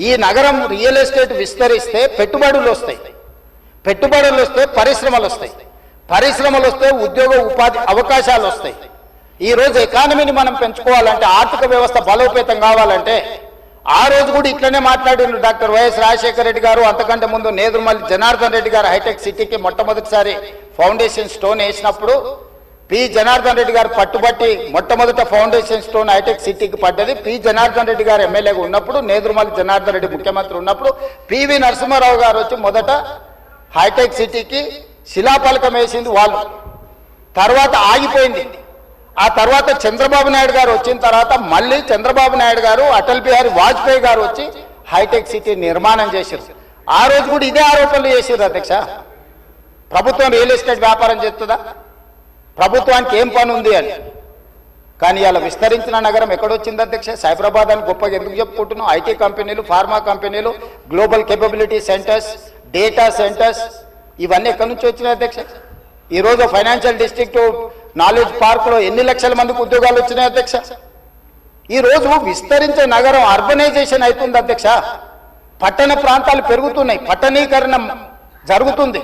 ఈ నగరం రియల్ ఎస్టేట్ విస్తరిస్తే పెట్టుబడులు వస్తాయి, పెట్టుబడులు వస్తే పరిశ్రమలు వస్తాయి, పరిశ్రమలు వస్తే ఉద్యోగ ఉపాధి అవకాశాలు వస్తాయి. ఈ రోజు ఎకానమీని మనం పెంచుకోవాలంటే, ఆర్థిక వ్యవస్థ బలోపేతం కావాలంటే ఆ రోజు కూడా ఇట్లనే మాట్లాడిన డాక్టర్ వైఎస్ రాజశేఖర రెడ్డి గారు, అంతకంటే ముందు నేదురుమల్లి జనార్దన్ రెడ్డి గారు హైటెక్ సిటీకి మొట్టమొదటిసారి ఫౌండేషన్ స్టోన్ వేసినప్పుడు పి జనార్దన్ రెడ్డి గారు పట్టుబట్టి మొట్టమొదట ఫౌండేషన్ స్టోన్ హైటెక్ సిటీకి పడ్డది. పి జనార్దన్ రెడ్డి గారు ఎమ్మెల్యేగా ఉన్నప్పుడు, నేదురుమల్లి జనార్దన్ రెడ్డి ముఖ్యమంత్రి ఉన్నప్పుడు పివి నరసింహారావు గారు వచ్చి మొదట హైటెక్ సిటీకి శిలాఫలకం వేసింది వాళ్ళు. తర్వాత ఆగిపోయింది. ఆ తర్వాత చంద్రబాబు నాయుడు గారు వచ్చిన తర్వాత మళ్ళీ చంద్రబాబు నాయుడు గారు, అటల్ బిహారీ వాజ్పేయి గారు వచ్చి హైటెక్ సిటీ నిర్మాణం చేశారు. ఆ రోజు కూడా ఇదే ఆరోపణలు చేశారు అధ్యక్ష. ప్రభుత్వం రియల్ ఎస్టేట్ వ్యాపారం చేస్తుందా? ప్రభుత్వానికి ఏం పని ఉంది అని. కానీ ఇలా విస్తరించిన నగరం ఎక్కడొచ్చింది అధ్యక్ష? సైబరాబాద్ అని గొప్పగా ఎందుకు చెప్పుకుంటున్నాం? ఐటీ కంపెనీలు, ఫార్మా కంపెనీలు, global capability centres, data centres, ఇవన్నీ ఎక్కడి నుంచి వచ్చినాయి అధ్యక్ష? ఈరోజు ఫైనాన్షియల్ డిస్ట్రిక్ట్, నాలెడ్జ్ పార్క్లో ఎన్ని లక్షల మందికి ఉద్యోగాలు వచ్చినాయి అధ్యక్ష? ఈరోజు విస్తరించే నగరం అర్బనైజేషన్ అవుతుంది అధ్యక్ష. పట్టణ ప్రాంతాలు పెరుగుతున్నాయి, పట్టణీకరణ జరుగుతుంది.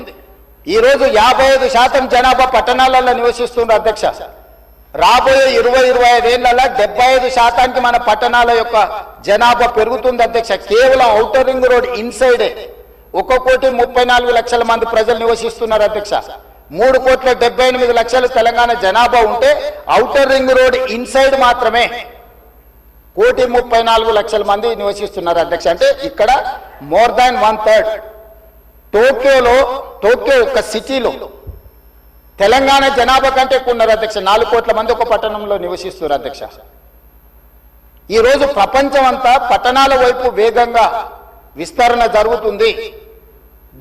ఈరోజు 55% జనాభా పట్టణాలలో నివసిస్తుంది అధ్యక్ష. రాబోయే 20-25 ఏళ్లలో 75% మన పట్టణాల యొక్క జనాభా పెరుగుతుంది అధ్యక్ష. కేవలం ఔటర్ రింగ్ రోడ్ ఇన్సైడే 1,34,00,000 మంది ప్రజలు నివసిస్తున్నారు అధ్యక్ష. 3,78,00,000 తెలంగాణ జనాభా ఉంటే ఔటర్ రింగ్ రోడ్ ఇన్సైడ్ మాత్రమే 1,34,00,000 మంది నివసిస్తున్నారు అధ్యక్ష. అంటే ఇక్కడ మోర్ దాన్ 1/3. టోక్యో ఒక సిటీలో తెలంగాణ జనాభా కంటే ఎక్కువ ఉన్నారు అధ్యక్ష. 4 కోట్ల మంది ఒక పట్టణంలో నివసిస్తున్నారు అధ్యక్ష. ఈరోజు ప్రపంచం అంతా పట్టణాల వైపు వేగంగా విస్తరణ జరుగుతుంది.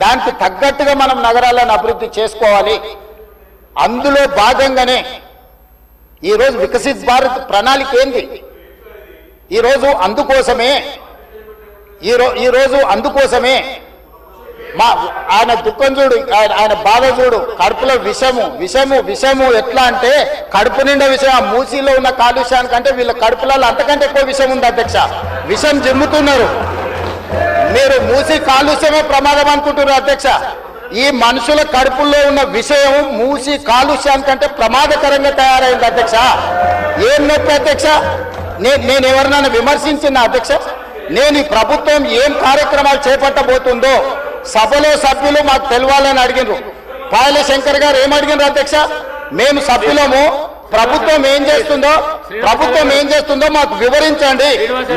దానికి తగ్గట్టుగా మనం నగరాలను అభివృద్ధి చేసుకోవాలి. అందులో భాగంగానే ఈరోజు వికసిత్ భారత్ ప్రణాళిక ఏంది? ఈరోజు అందుకోసమే ఆయన దుఃఖం చూడు, ఆయన బాధ చూడు, కడుపులో విషము ఎట్లా అంటే కడుపు నిండా విషయం. ఆ మూసీలో ఉన్న కాలుష్యానికంటే వీళ్ళ కడుపులలో అంతకంటే ఎక్కువ విషయం ఉంది అధ్యక్ష. విషం జిమ్ముతున్నారు. మీరు మూసీ కాలుష్యమే ప్రమాదం అనుకుంటున్నారు అధ్యక్ష. ఈ మనుషుల కడుపుల్లో ఉన్న విషయం మూసీ కాలుష్యానికంటే ప్రమాదకరంగా తయారైంది అధ్యక్ష. ఏం నొప్పి అధ్యక్ష? నేను ఎవరినైనా విమర్శించిన అధ్యక్ష? నేను ఈ ప్రభుత్వం ఏం కార్యక్రమాలు చేపట్టబోతుందో సభలో సభ్యులు మాకు తెలవాలని అడిగినారు. పాయల శంకర్ గారు ఏమడిగినారు అధ్యక్ష? మేము సభ్యులము, ప్రభుత్వం ఏం చేస్తుందో మాకు వివరించండి,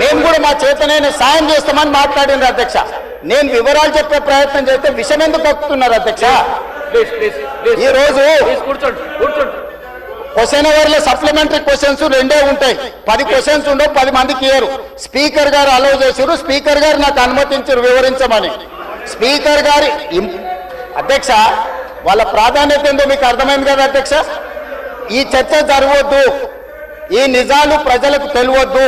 మేము కూడా మా చేతనైనా సాయం చేస్తామని మాట్లాడినారు అధ్యక్ష. నేను వివరాలు చెప్పే ప్రయత్నం చేస్తే విషయం ఎందుకు కక్కుతున్నారు అధ్యక్ష? ఈరోజు క్వశ్చన్ అవర్లో సప్లిమెంటరీ క్వశ్చన్స్ 2 ఉంటాయి. 10 క్వశ్చన్స్ ఉండవు, 10 మందికి ఇయ్యరు. స్పీకర్ గారు అలౌ చేశారు, స్పీకర్ గారు నాకు అనుమతించారు వివరించమని. స్పీకర్ గారి అధ్యక్ష వాళ్ళ ప్రాధాన్యత ఏందో మీకు అర్థమైంది కదా అధ్యక్ష? ఈ చర్చ జరగవద్దు, ఈ నిజాలు ప్రజలకు తెలియవద్దు.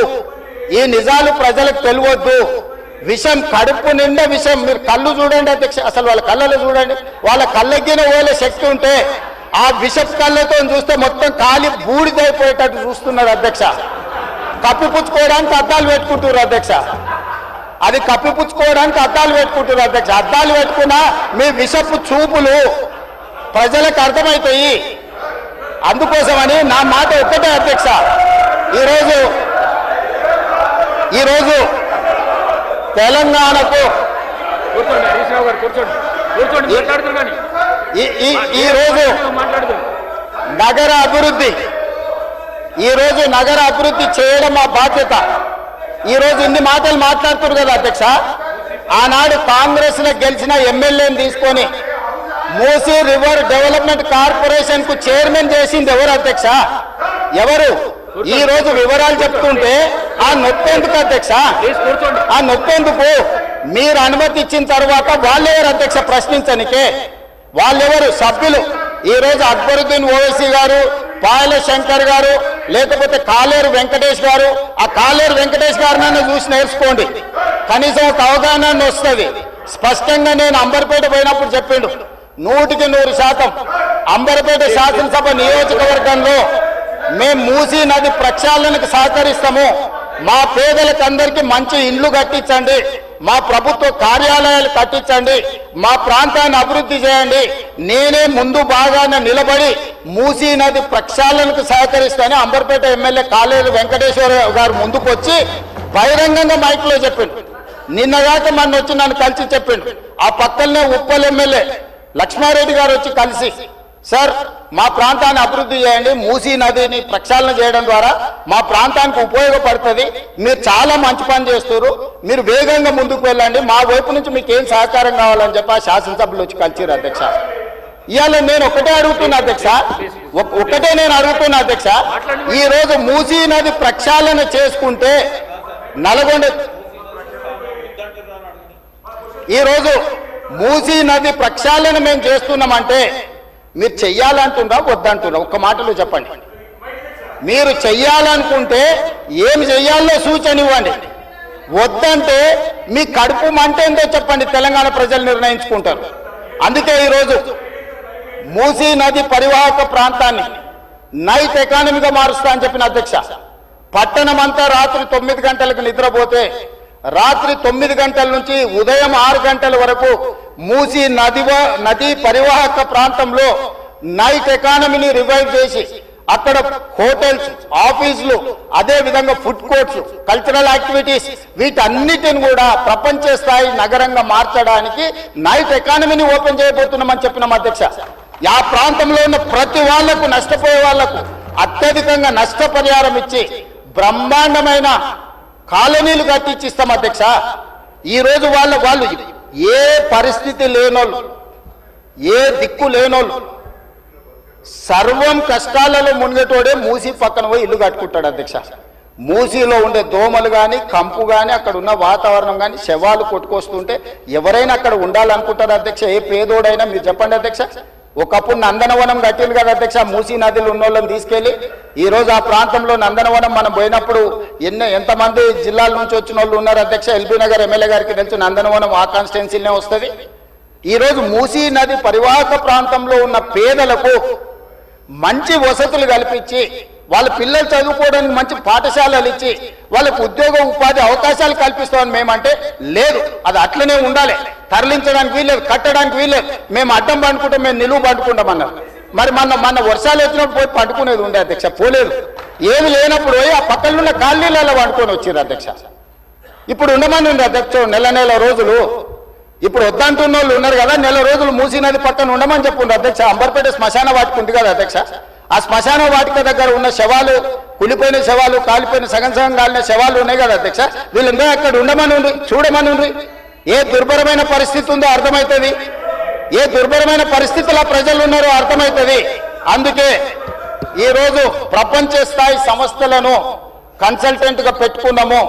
విషం కడుపు నిండా విషం. మీరు కళ్ళు చూడండి అధ్యక్ష, అసలు వాళ్ళ కళ్ళలో చూడండి. వాళ్ళ కళ్ళగిన ఓలే శక్తి ఉంటే ఆ విషపు కళ్ళతో చూస్తే మొత్తం కాలి బూడిదైపోయేటట్టు చూస్తున్నారు అధ్యక్ష. కప్పిపుచ్చుకోవడానికి అద్దాలు పెట్టుకుంటున్నారు అధ్యక్ష. అద్దాలు పెట్టుకుంటున్నారు అధ్యక్ష. అద్దాలు పెట్టుకున్నా మీ విషపు చూపులు ప్రజలకు అర్థమవుతాయి. అందుకోసమని నా మాట ఒక్కటే అధ్యక్ష. ఈరోజు తెలంగాణకు ఈరోజు నగర అభివృద్ధి చేయడం మా బాధ్యత. ఈరోజు ఇన్ని మాటలు మాట్లాడుతున్నారు కదా అధ్యక్ష. ఆనాడు కాంగ్రెస్ లో గెలిచిన ఎమ్మెల్యేని తీసుకొని మూసీ రివర్ డెవలప్మెంట్ కార్పొరేషన్ కు చైర్మన్ చేసింది ఎవరు అధ్యక్ష? ఎవరు? ఈ రోజు వివరాలు చెప్తుంటే ఆ నొప్పెందుకు అధ్యక్ష? ఆ నొప్పెందుకు? మీరు అనుమతి ఇచ్చిన తర్వాత వాళ్ళెవరు అధ్యక్ష ప్రశ్నించనికే? వాళ్ళెవరు సభ్యులు? ఈ రోజు అక్బరుద్దీన్ ఓవైసీ గారు, పాయల శంకర్ గారు, లేకపోతే కాలేరు వెంకటేష్ గారు. ఆ కాలేరు వెంకటేష్ గారినైనా చూసి నేర్చుకోండి, కనీసం ఒక అవగాహన వస్తుంది. స్పష్టంగా నేను అంబర్పేట పోయినప్పుడు చెప్పిండు, 100% అంబర్పేట శాసనసభ నియోజకవర్గంలో మేము మూసీ నది ప్రక్షాళనకు సహకరిస్తాము. మా పేదలకు అందరికీ మంచి ఇండ్లు కట్టించండి, మా ప్రభుత్వ కార్యాలయాలు కట్టించండి, మా ప్రాంతాన్ని అభివృద్ధి చేయండి. నేనే ముందు బాగానే నిలబడి మూసీ నది ప్రక్షాళనకు సహకరిస్తానని అంబర్పేట ఎమ్మెల్యే కాలేరు వెంకటేశ్వర గారు ముందుకు వచ్చి బహిరంగంగా మైక్లో చెప్పిండు. నిన్నగాక మొన్న వచ్చి నన్ను కలిసి చెప్పిండు. ఆ పక్కనే ఉప్పల్ ఎమ్మెల్యే లక్ష్మారెడ్డి గారు వచ్చి కలిసి, సార్ మా ప్రాంతాన్ని అభివృద్ధి చేయండి, మూసీ నదిని ప్రక్షాళన చేయడం ద్వారా మా ప్రాంతానికి ఉపయోగపడుతుంది, మీరు చాలా మంచి పని చేస్తారు, మీరు వేగంగా ముందుకు వెళ్ళండి, మా వైపు నుంచి మీకు ఏం సహకారం కావాలని చెప్పి ఆ శాసనసభ్యులు వచ్చి కలిసిరు అధ్యక్ష. ఇవాళ నేను ఒకటే అడుగుతున్నా అధ్యక్ష, ఈ రోజు మూసీ నది ప్రక్షాళన చేసుకుంటే నల్గొండ, మూసీ నది ప్రక్షాళన మేము చేస్తున్నామంటే మీరు చెయ్యాలంటున్నా వద్దంటున్నా ఒక్క మాటలో చెప్పండి. మీరు చెయ్యాలనుకుంటే ఏం చెయ్యాలో సూచన ఇవ్వండి, వద్దంటే మీ కడుపు మంట ఏందో చెప్పండి, తెలంగాణ ప్రజలు నిర్ణయించుకుంటారు. అందుకే ఈరోజు మూసీ నది పరివాహక ప్రాంతాన్ని నైట్ ఎకానమీగా మారుస్తా అని చెప్పిన అధ్యక్ష. పట్టణం అంతా రాత్రి 9 గంటలకు నిద్రపోతే రాత్రి 9 గంటల నుంచి ఉదయం 6 గంటల వరకు మూసీ నది పరివాహక ప్రాంతంలో నైట్ ఎకానమీని రివైవ్ చేసి అక్కడ హోటల్స్, ఆఫీసులు, అదే విధంగా ఫుడ్ కోర్ట్స్, కల్చరల్ యాక్టివిటీస్ వీటన్నిటిని కూడా ప్రపంచ స్థాయి నగరంగా మార్చడానికి నైట్ ఎకానమీని ఓపెన్ చేయబోతున్నామని చెప్పినాం అధ్యక్ష. ఆ ప్రాంతంలో ఉన్న ప్రతి వాళ్లకు, నష్టపోయే వాళ్లకు అత్యధికంగా నష్టపరిహారం ఇచ్చి బ్రహ్మాండమైన కాలనీలు కట్టించిస్తాం అధ్యక్ష. ఈ రోజు వాళ్ళు ఏ పరిస్థితి లేనోళ్ళు, ఏ దిక్కు లేనోళ్ళు, సర్వం కష్టాలలో మునిగేటోడే మూసీ పక్కన పోయి ఇల్లు కట్టుకుంటాడు అధ్యక్ష. మూసీలో ఉండే దోమలు కానీ, కంపు కానీ, అక్కడ ఉన్న వాతావరణం కానీ, శవాలు కొట్టుకొస్తుంటే ఎవరైనా అక్కడ ఉండాలనుకుంటారు అధ్యక్ష. ఏ పేదోడైనా మీరు చెప్పండి అధ్యక్ష. ఒకప్పుడు నందనవనం కట్టింది కదా అధ్యక్ష, మూసీ నదిలో ఉన్న వాళ్ళని తీసుకెళ్లి. ఈ రోజు ఆ ప్రాంతంలో నందనవనం మనం పోయినప్పుడు ఎంతమంది జిల్లాల నుంచి వచ్చిన వాళ్ళు ఉన్నారు అధ్యక్ష. ఎల్బీ నగర్ ఎమ్మెల్యే గారికి తెలుసు, నందనవనం ఆ కాన్స్టిట్యున్సీనే వస్తుంది. ఈ రోజు మూసీ నది పరివాహక ప్రాంతంలో ఉన్న పేదలకు మంచి వసతులు కల్పించి, వాళ్ళ పిల్లలు చదువుకోవడానికి మంచి పాఠశాలలు ఇచ్చి, వాళ్ళకు ఉద్యోగ ఉపాధి అవకాశాలు కల్పిస్తామని మేమంటే లేదు, అది అట్లనే ఉండాలి, తరలించడానికి వీల్లేదు, కట్టడానికి వీల్లేదు, మేము అడ్డం పండుకుంటాం, మేము నిలువు పండుకుంటామన్నారు. మరి మన వర్షాలు వచ్చినప్పుడు పోయి పండుకునేది ఉండే అధ్యక్ష, పోలేదు. ఏమి లేనప్పుడు పోయి ఆ పక్కన ఉన్న కాలనీలలో పండుకొని వచ్చారు అధ్యక్ష. ఇప్పుడు ఉండమని ఉంది అధ్యక్ష నెల రోజులు. ఇప్పుడు వద్దంటున్న వాళ్ళు ఉన్నారు కదా, నెల రోజులు మూసీ నది పక్కన ఉండమని చెప్పుండ్రు అధ్యక్ష. అంబర్పేట శ్మశాన వాటిక ఉంది కదా అధ్యక్ష, ఆ శ్మశాన వాటిక దగ్గర ఉన్న శవాలు, కులిపోయిన శవాలు, కాలిపోయిన సగం కాలిన శవాలు ఉన్నాయి కదా అధ్యక్ష, వీళ్ళందరూ అక్కడ ఉండమని ఉండి, చూడమని ఉండి. ఏ దుర్భరమైన పరిస్థితి ఉందో అర్థమవుతుంది, ఏ దుర్భరమైన పరిస్థితుల్లో ప్రజలు ఉన్నారో అర్థమవుతుంది. అందుకే ఈరోజు ప్రపంచ స్థాయి సంస్థలను కన్సల్టెంట్ గా పెట్టుకున్నాము.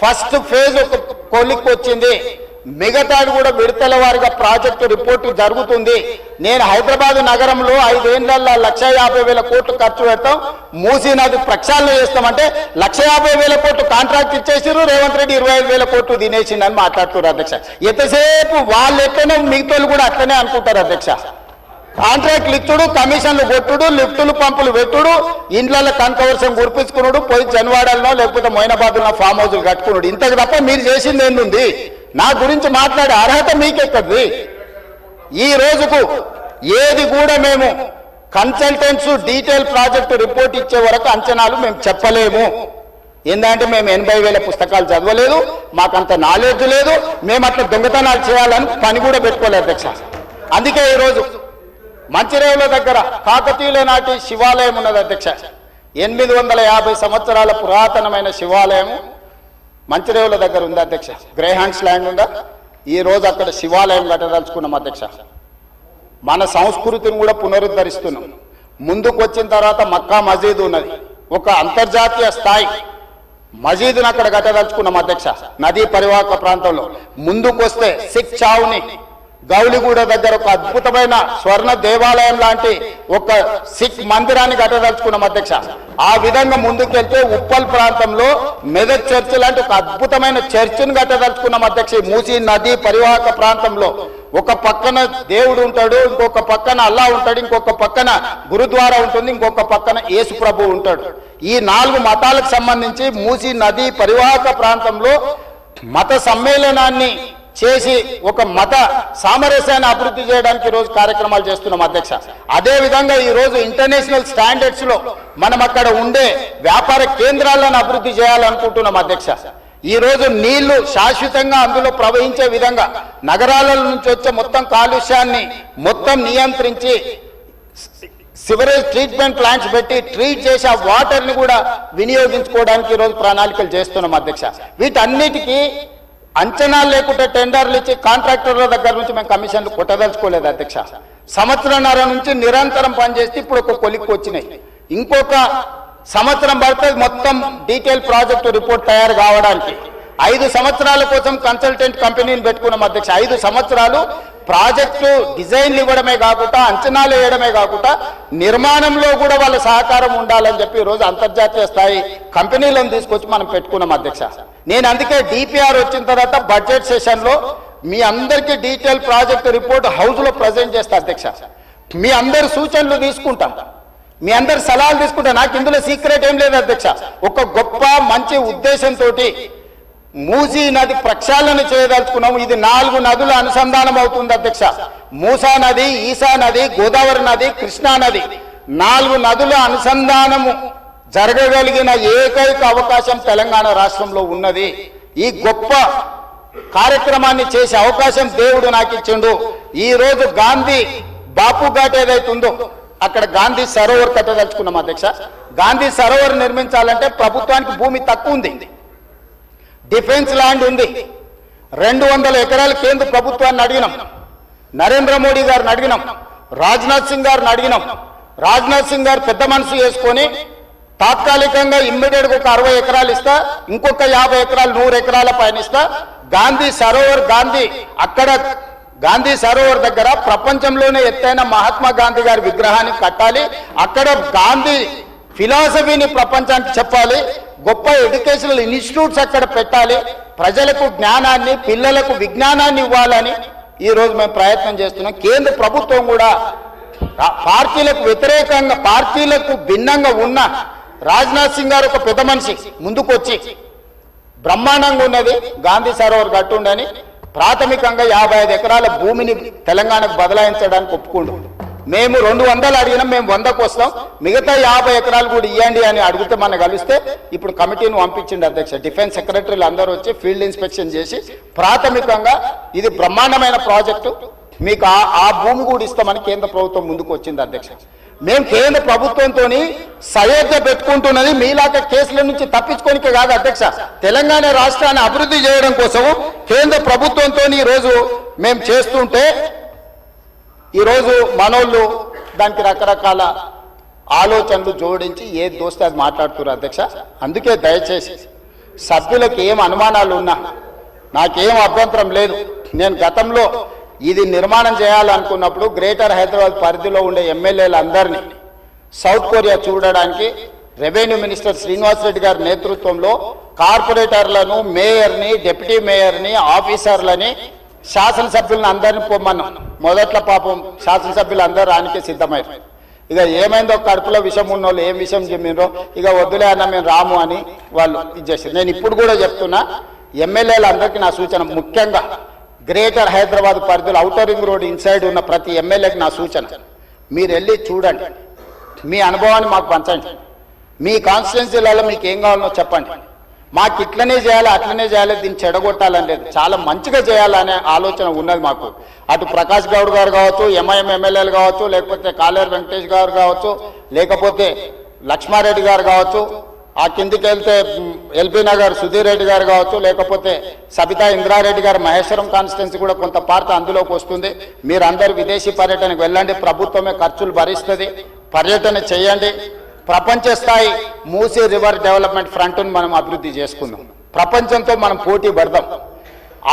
ఫస్ట్ ఫేజ్ ఒక కొలిక్కి వచ్చింది, మిగతాది కూడా విడతల వారిగా ప్రాజెక్టు రిపోర్టు జరుగుతుంది. నేను హైదరాబాద్ నగరంలో 5 ఏళ్లలో 1,50,000 కోట్లు ఖర్చు పెడతాం, మూసీ నది ప్రక్షాళన చేస్తామంటే 1,50,000 కోట్లు కాంట్రాక్ట్ ఇచ్చేసారు. రేవంత్ రెడ్డి 25,000 కోట్లు తినేసిండని మాట్లాడుతున్నారు అధ్యక్ష. ఎంతసేపు వాళ్ళు ఎట్లనో మిగతాలు కూడా అట్లనే అనుకుంటారు అధ్యక్ష. కాంట్రాక్ట్లు ఇచ్చుడు, కమిషన్లు కొట్టుడు, లిఫ్టులు పంపులు పెట్టుడు, ఇండ్ల కనకవర్షం కురిపించుకున్నాడు, పోయి జన్వాడల్లో లేకపోతే మొయినాబాద్లో ఫామ్ హౌస్లు కట్టుకున్నాడు. ఇంతకు తప్ప మీరు చేసింది ఏంది? నా గురించి మాట్లాడే అర్హత మీకెక్కది? ఈ రోజుకు ఏది కూడా మేము కన్సల్టెంట్స్ డీటెయిల్ ప్రాజెక్టు రిపోర్ట్ ఇచ్చే వరకు అంచనాలు మేము చెప్పలేము. ఏంటంటే మేము 80,000 పుస్తకాలు చదవలేదు, మాకంత నాలెడ్జ్ లేదు, మేము అట్లా దొంగతనాలు చేయాలని పని కూడా పెట్టుకోలేదు అధ్యక్ష. అందుకే ఈరోజు మంచిరేవుల దగ్గర కాకతీయుల నాటి శివాలయం ఉన్నది అధ్యక్ష. 850 సంవత్సరాల పురాతనమైన శివాలయము మంచిరేవుల దగ్గర ఉంది అధ్యక్ష. గ్రేహాండ్స్ ల్యాండ్ ఉందా, ఈ రోజు అక్కడ శివాలయం కట్టదలుచుకున్నాం అధ్యక్ష. మన సంస్కృతిని కూడా పునరుద్ధరిస్తున్నాం. ముందుకు వచ్చిన తర్వాత మక్కా మసీదు ఉన్నది, ఒక అంతర్జాతీయ స్థాయి మసీదును అక్కడ కట్టదలుచుకున్నాం అధ్యక్ష. నదీ పరివాహక ప్రాంతంలో ముందుకు వస్తే సిక్ చావుని గౌలిగూడ దగ్గర ఒక అద్భుతమైన స్వర్ణ దేవాలయం లాంటి ఒక సిక్ మందిరాన్ని కట్టదలుచుకున్నాం అధ్యక్ష. ఆ విధంగా ముందుకెళ్తే ఉప్పల్ ప్రాంతంలో మెదక్ చర్చ్ లాంటి ఒక అద్భుతమైన చర్చిని కట్టదలుచుకున్నాం అధ్యక్ష. మూసీ నది పరివాహక ప్రాంతంలో ఒక పక్కన దేవుడు ఉంటాడు, ఇంకొక పక్కన అల్లా ఉంటాడు, ఇంకొక పక్కన గురుద్వారా ఉంటుంది, ఇంకొక పక్కన యేసు ప్రభు ఉంటాడు. ఈ 4 మతాలకు సంబంధించి మూసీ నది పరివాహక ప్రాంతంలో మత సమ్మేళనాన్ని చేసి ఒక మత సామరస్యాన్ని అభివృద్ధి చేయడానికి ఈరోజు కార్యక్రమాలు చేస్తున్నాం అధ్యక్ష. అదే విధంగా ఈరోజు ఇంటర్నేషనల్ స్టాండర్డ్స్ లో మనం అక్కడ ఉండే వ్యాపార కేంద్రాలను అభివృద్ధి చేయాలనుకుంటున్నాం అధ్యక్ష. ఈ రోజు నీళ్లు శాశ్వతంగా అందులో ప్రవహించే విధంగా నగరాల నుంచి వచ్చే మొత్తం కాలుష్యాన్ని మొత్తం నియంత్రించి సివరేజ్ ట్రీట్మెంట్ ప్లాంట్స్ పెట్టి ట్రీట్ చేసి ఆ వాటర్ ని కూడా వినియోగించుకోవడానికి ఈరోజు ప్రణాళికలు చేస్తున్నాం అధ్యక్ష. వీటన్నిటికీ అంచనాలు లేకుండా టెండర్లు ఇచ్చి కాంట్రాక్టర్ల దగ్గర నుంచి మేము కమిషన్లు కొట్టదలుచుకోలేదు అధ్యక్ష. సంవత్సరంన్నర నుంచి నిరంతరం పనిచేస్తే ఇప్పుడు ఒక కొలిక్కి వచ్చినాయి. ఇంకొక సంవత్సరం పడుతుంది మొత్తం డీటెయిల్ ప్రాజెక్టు రిపోర్ట్ తయారు కావడానికి. 5 సంవత్సరాల కోసం కన్సల్టెంట్ కంపెనీని పెట్టుకున్నాం అధ్యక్ష. 5 సంవత్సరాలు ప్రాజెక్టు డిజైన్లు ఇవ్వడమే కాకుండా, అంచనాలు వేయడమే కాకుండా, నిర్మాణంలో కూడా వాళ్ళ సహకారం ఉండాలని చెప్పి ఈరోజు అంతర్జాతీయ స్థాయి కంపెనీలను తీసుకొచ్చి మనం పెట్టుకున్నాం అధ్యక్ష. నేను అందుకే డిపిఆర్ వచ్చిన తర్వాత బడ్జెట్ సెషన్లో మీ అందరికీ డీటెయిల్ ప్రాజెక్ట్ రిపోర్ట్ హౌస్లో ప్రజెంట్ చేస్తా అధ్యక్ష. మీ అందరి సూచనలు తీసుకుంటా, మీ అందరి సలహాలు తీసుకుంటా. నాకు ఇందులో సీక్రెట్ ఏం లేదు అధ్యక్ష. ఒక గొప్ప మంచి ఉద్దేశంతో మూసీ నది ప్రక్షాళన చేయదలుచుకున్నాము. ఇది 4 నదుల అనుసంధానం అవుతుంది అధ్యక్ష. మూసా నది, ఈసా నది, గోదావరి నది, కృష్ణా నది, 4 నదుల అనుసంధానము జరగగలిగిన ఏకైక అవకాశం తెలంగాణ రాష్ట్రంలో ఉన్నది. ఈ గొప్ప కార్యక్రమాన్ని చేసే అవకాశం దేవుడు నాకు ఇచ్చిండు. ఈ రోజు గాంధీ బాపు ఘాట్ ఏదైతే ఉందో అక్కడ గాంధీ సరోవర్ కట్టదలుచుకున్నాం అధ్యక్ష. గాంధీ సరోవర్ నిర్మించాలంటే ప్రభుత్వానికి భూమి తక్కువ ఉంది, డిఫెన్స్ ల్యాండ్ ఉంది. 200 ఎకరాలు కేంద్ర ప్రభుత్వాన్ని అడిగినాం, నరేంద్ర మోడీ గారిని అడిగినాం, రాజ్నాథ్ సింగ్ గారిని అడిగినాం. రాజ్నాథ్ సింగ్ గారు పెద్ద మనసు చేసుకొని తాత్కాలికంగా ఇమ్మీడియట్ గా ఒక 60 ఎకరాలు ఇస్తా, ఇంకొక 50 ఎకరాలు 100 ఎకరాల పైన ఇస్తా. గాంధీ సరోవర్, అక్కడ గాంధీ సరోవర్ దగ్గర ప్రపంచంలోనే ఎత్తైన మహాత్మా గాంధీ గారి విగ్రహాన్ని కట్టాలి. అక్కడ గాంధీ ఫిలాసఫీని ప్రపంచానికి చెప్పాలి. గొప్ప ఎడ్యుకేషనల్ ఇన్స్టిట్యూట్స్ అక్కడ పెట్టాలి. ప్రజలకు జ్ఞానాన్ని, పిల్లలకు విజ్ఞానాన్ని ఇవ్వాలని ఈ రోజు మేము ప్రయత్నం చేస్తున్నాం. కేంద్ర ప్రభుత్వం కూడా పార్టీలకు వ్యతిరేకంగా, పార్టీలకు భిన్నంగా ఉన్న రాజ్నాథ్ సింగ్ గారు ఒక పెద్ద మనిషి ముందుకొచ్చి బ్రహ్మాండంగా ఉన్నది గాంధీ సరోవర్ కట్టుండని ప్రాథమికంగా 55 ఎకరాల భూమిని తెలంగాణకు బదలాయించడానికి ఒప్పుకుండు. మేము 200 అడిగినాం, మేము 100కు వస్తాం, మిగతా 50 ఎకరాలు కూడా ఇవ్వండి అని అడిగితే మనం కలిస్తే ఇప్పుడు కమిటీని పంపించింది అధ్యక్ష. డిఫెన్స్ సెక్రటరీలు అందరూ వచ్చి ఫీల్డ్ ఇన్స్పెక్షన్ చేసి ప్రాథమికంగా ఇది బ్రహ్మాండమైన ప్రాజెక్టు, మీకు ఆ భూమి కూడా ఇస్తామని కేంద్ర ప్రభుత్వం ముందుకు వచ్చింది అధ్యక్ష. మేము కేంద్ర ప్రభుత్వంతో సయోధ్య పెట్టుకుంటున్నది మీలాగా కేసుల నుంచి తప్పించుకోనికే కాదు అధ్యక్ష, తెలంగాణ రాష్ట్రాన్ని అభివృద్ధి చేయడం కోసం కేంద్ర ప్రభుత్వంతో ఈరోజు మేము చేస్తుంటే ఈరోజు మనోళ్ళు దానికి రకరకాల ఆలోచనలు జోడించి ఏది దోస్తే అది మాట్లాడుతున్నారు అధ్యక్ష. అందుకే దయచేసి సభ్యులకు ఏం అనుమానాలు ఉన్నా నాకేం అభ్యంతరం లేదు. నేను గతంలో ఇది నిర్మాణం చేయాలనుకున్నప్పుడు గ్రేటర్ హైదరాబాద్ పరిధిలో ఉండే ఎమ్మెల్యేలందరినీ సౌత్ కొరియా చూడడానికి రెవెన్యూ మినిస్టర్ శ్రీనివాస్ రెడ్డి గారి నేతృత్వంలో కార్పొరేటర్లను, మేయర్ని, డిప్యూటీ మేయర్ని, ఆఫీసర్లని, శాసనసభ్యులను అందరినీ పొమ్మన్నాం. మొదట్లో పాపం శాసనసభ్యులు అందరూ రానికే సిద్ధమయ్యారు. ఇక ఏమైందో కడుపులో విషం ఉన్న వాళ్ళు ఏం విషయం చెప్పినరో ఇక వద్దులే అన్న మేము రాము అని వాళ్ళు ఇచ్చేసారు. నేను ఇప్పుడు కూడా చెప్తున్నా, ఎమ్మెల్యేలందరికీ నా సూచన, ముఖ్యంగా గ్రేటర్ హైదరాబాద్ పరిధిలో ఔటర్ రింగ్ రోడ్ ఇన్సైడ్ ఉన్న ప్రతి ఎమ్మెల్యేకి నా సూచన, మీరు వెళ్ళి చూడండి, మీ అనుభవాన్ని మాకు పంచండి, మీ కాన్స్టిట్యున్సీలలో మీకు ఏం కావాలనో చెప్పండి. మాకు ఇట్లనే చేయాలి, అట్లనే చేయాలి, దీన్ని చెడగొట్టాలని లేదు, చాలా మంచిగా చేయాలనే ఆలోచన ఉన్నది మాకు. అటు ప్రకాష్ గౌడ్ గారు కావచ్చు, ఎంఐఎం ఎమ్మెల్యేలు కావచ్చు, లేకపోతే కాలేరు వెంకటేష్ గారు కావచ్చు, లేకపోతే లక్ష్మారెడ్డి గారు కావచ్చు, ఆ కిందికి వెళ్తే ఎల్బీ నగర్ సుధీర్ రెడ్డి గారు కావచ్చు, లేకపోతే సబితా ఇంద్రారెడ్డి గారు మహేశ్వరం కాన్స్టిట్యున్సీ కూడా కొంత పార్ట్ అందులోకి వస్తుంది. మీరందరూ విదేశీ పర్యటనకు వెళ్ళండి, ప్రభుత్వమే ఖర్చులు భరిస్తుంది, పర్యటన చేయండి. ప్రపంచ స్థాయి మూసీ రివర్ డెవలప్మెంట్ ఫ్రంట్ను మనం అభివృద్ధి చేసుకుందాం, ప్రపంచంతో మనం పోటీ పడదాం.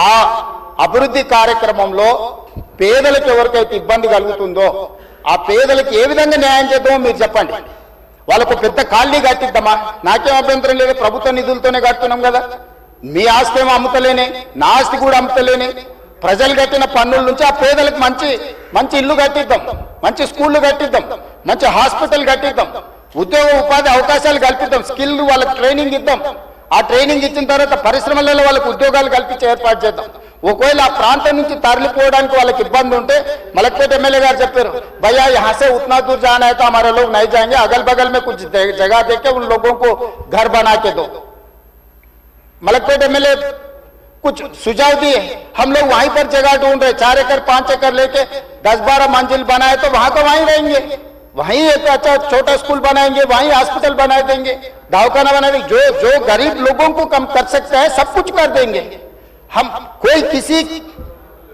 ఆ అభివృద్ధి కార్యక్రమంలో పేదలకు ఎవరికైతే ఇబ్బంది కలుగుతుందో ఆ పేదలకు ఏ విధంగా న్యాయం చేద్దామో మీరు చెప్పండి. వాళ్ళకు పెద్ద కాలనీ కట్టిద్దామా, నాకేం అభ్యంతరం లేదు, ప్రభుత్వ నిధులతోనే కడుతున్నాం కదా. మీ ఆస్తి ఏమో అమ్ముతలేనే, నా ఆస్తి కూడా అమ్ముతలేనే, ప్రజలు కట్టిన పన్నుల నుంచి ఆ పేదలకు మంచి మంచి ఇల్లు కట్టిద్దాం, మంచి స్కూళ్ళు కట్టిద్దాం, మంచి హాస్పిటల్ కట్టిద్దాం, ఉద్యోగ ఉపాధి అవకాశాలు కల్పిద్దాం, స్కిల్ వాళ్ళకి ట్రైనింగ్ ఇద్దాం. ఆ ట్రైనింగ్ ఇచ్చిన తర్వాత పరిశ్రమలలో వాళ్ళకి ఉద్యోగాలు కల్పించి ఏర్పాటు చేద్దాం. ఒకవేళ ఆ ప్రాంతం నుంచి తరలిపోవడానికి వాళ్ళకి ఇబ్బంది ఉంటే మలక్పేట ఎమ్మెల్యే గారు చెప్పారు, भैया यहाँ से उतना दूर जाना है तो हमारे लोग नहीं जाएंगे, अगल बगल में कुछ जगह देके उन लोगों को घर बना के दो. मलकपेट एमएलए कुछ सुझाव दिए, हम लोग वहीं पर जगह ढूंढ रहे, 4 एकड़ 5 एकड़ लेके 10-12 मंजिल बनाए तो वहां का वहीं रहेंगे, वहीं एक अच्छा छोटा स्कूल बनाएंगे, वहीं हॉस्पिटल बना देंगे, दवाखाना बना देंगे. जो गरीब लोगों को कम कर सकते हैं सब कुछ कर देंगे. हम कोई किसी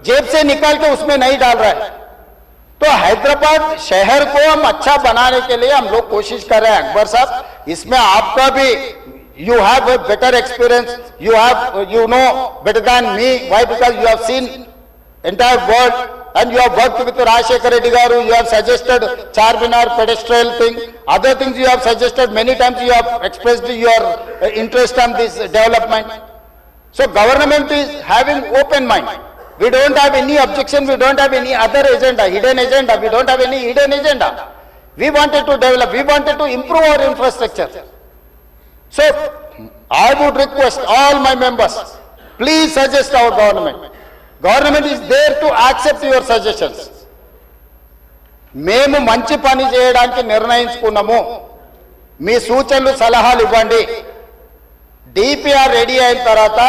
जेब से निकाल के उसमें नहीं डाल रहा है. तो हैदराबाद शहर को हम अच्छा बनाने के लिए हम लोग कोशिश कर रहे हैं. अकबर साहब, इसमें आपका भी you have a better experience, you know better than me. Why? Because you have seen entire world and you have worked with Rajshekar Reddy garu. You have suggested Charminar pedestrian thing, other things you have suggested many times. You have expressed your interest on this development. So government is having open mind. We don't have any objection, we don't have any other agenda, hidden agenda. We don't have any hidden agenda. We wanted to develop, we wanted to improve our infrastructure. So I would request all my members, please suggest our government. Government is there to accept your suggestions. మేము మంచి పని చేయడానికి నిర్ణయించుకున్నాము. మీ సూచనలు సలహాలు ఇవ్వండి. DPR ready అయిన తర్వాత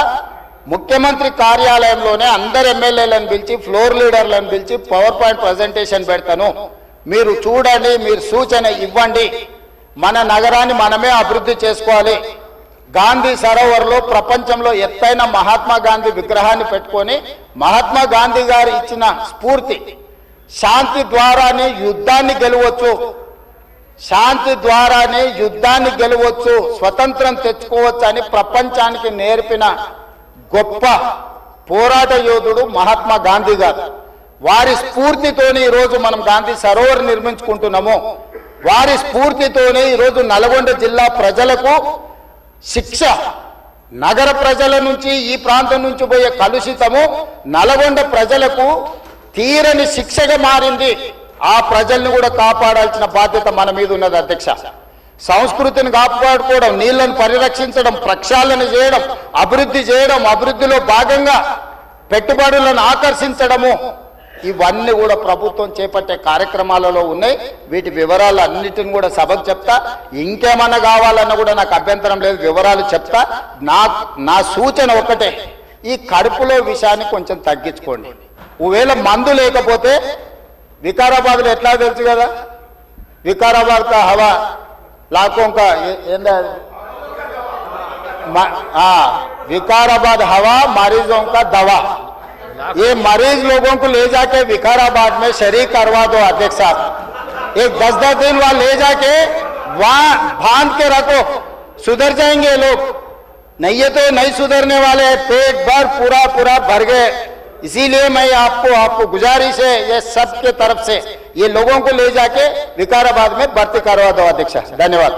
ముఖ్యమంత్రి కార్యాలయంలోనే అందరు ఎమ్మెల్యేలను పిలిచి ఫ్లోర్ లీడర్లను పిలిచి పవర్ పాయింట్ ప్రజెంటేషన్ పెడతాను. మీరు చూడండి, మీరు సూచన ఇవ్వండి. మన నగరాన్ని మనమే అభివృద్ధి చేసుకోవాలి. గాంధీ సరోవర్లో ప్రపంచంలో ఎత్తైన మహాత్మా గాంధీ విగ్రహాన్ని పెట్టుకొని మహాత్మా గాంధీ గారు ఇచ్చిన స్ఫూర్తి, శాంతి ద్వారానే యుద్ధాన్ని గెలవచ్చు, శాంతి ద్వారానే యుద్ధాన్ని గెలవచ్చు, స్వతంత్రం తెచ్చుకోవచ్చు అని ప్రపంచానికి నేర్పిన గొప్ప పోరాట యోధుడు మహాత్మా గాంధీ గారు. వారి స్ఫూర్తితోనే ఈరోజు మనం గాంధీ సరోవర్ నిర్మించుకుంటున్నాము. వారి స్ఫూర్తితోనే ఈరోజు నల్గొండ జిల్లా ప్రజలకు శిక్ష, నగర ప్రజల నుంచి ఈ ప్రాంతం నుంచి పోయే కలుషితము నల్గొండ ప్రజలకు తీరని శిక్షగా మారింది. ఆ ప్రజల్ని కూడా కాపాడాల్సిన బాధ్యత మన మీద ఉన్నది అధ్యక్ష. సంస్కృతిని కాపాడుకోవడం, నీళ్లను పరిరక్షించడం, ప్రక్షాళన చేయడం, అభివృద్ధి చేయడం, అభివృద్ధిలో భాగంగా పెట్టుబడులను ఆకర్షించడము, ఇవన్నీ కూడా ప్రభుత్వం చేపట్టే కార్యక్రమాలలో ఉన్నాయి. వీటి వివరాలు అన్నిటిని కూడా సభకు చెప్తా. ఇంకేమన్నా కావాలన్నా కూడా నాకు అభ్యంతరం లేదు, వివరాలు చెప్తా. నా సూచన ఒకటే, ఈ కడుపులో విషయాన్ని కొంచెం తగ్గించుకోండి. ఒకవేళ మందు లేకపోతే వికారాబాద్లో ఎట్లా తెలుసు కదా, వికారాబాద్ కా హవా लाखों का विकाराबाद हवा मरीजों का दवा. ये मरीज लोगों को ले जाके विकाराबाद में शरीक करवा दो अध्यक्ष साहब. एक 10-10 दिन वहां ले जाके वहां बांध के रखो, सुधर जाएंगे लोग. नहीं ये तो नहीं सुधरने वाले, पेट भर पूरा भर गए. इसीलिए मैं आपको गुजारिश है ये सबके तरफ से, ये लोगों को ले जाके विकाराबाद में भर्ती करवा दो अध्यक्ष. धन्यवाद.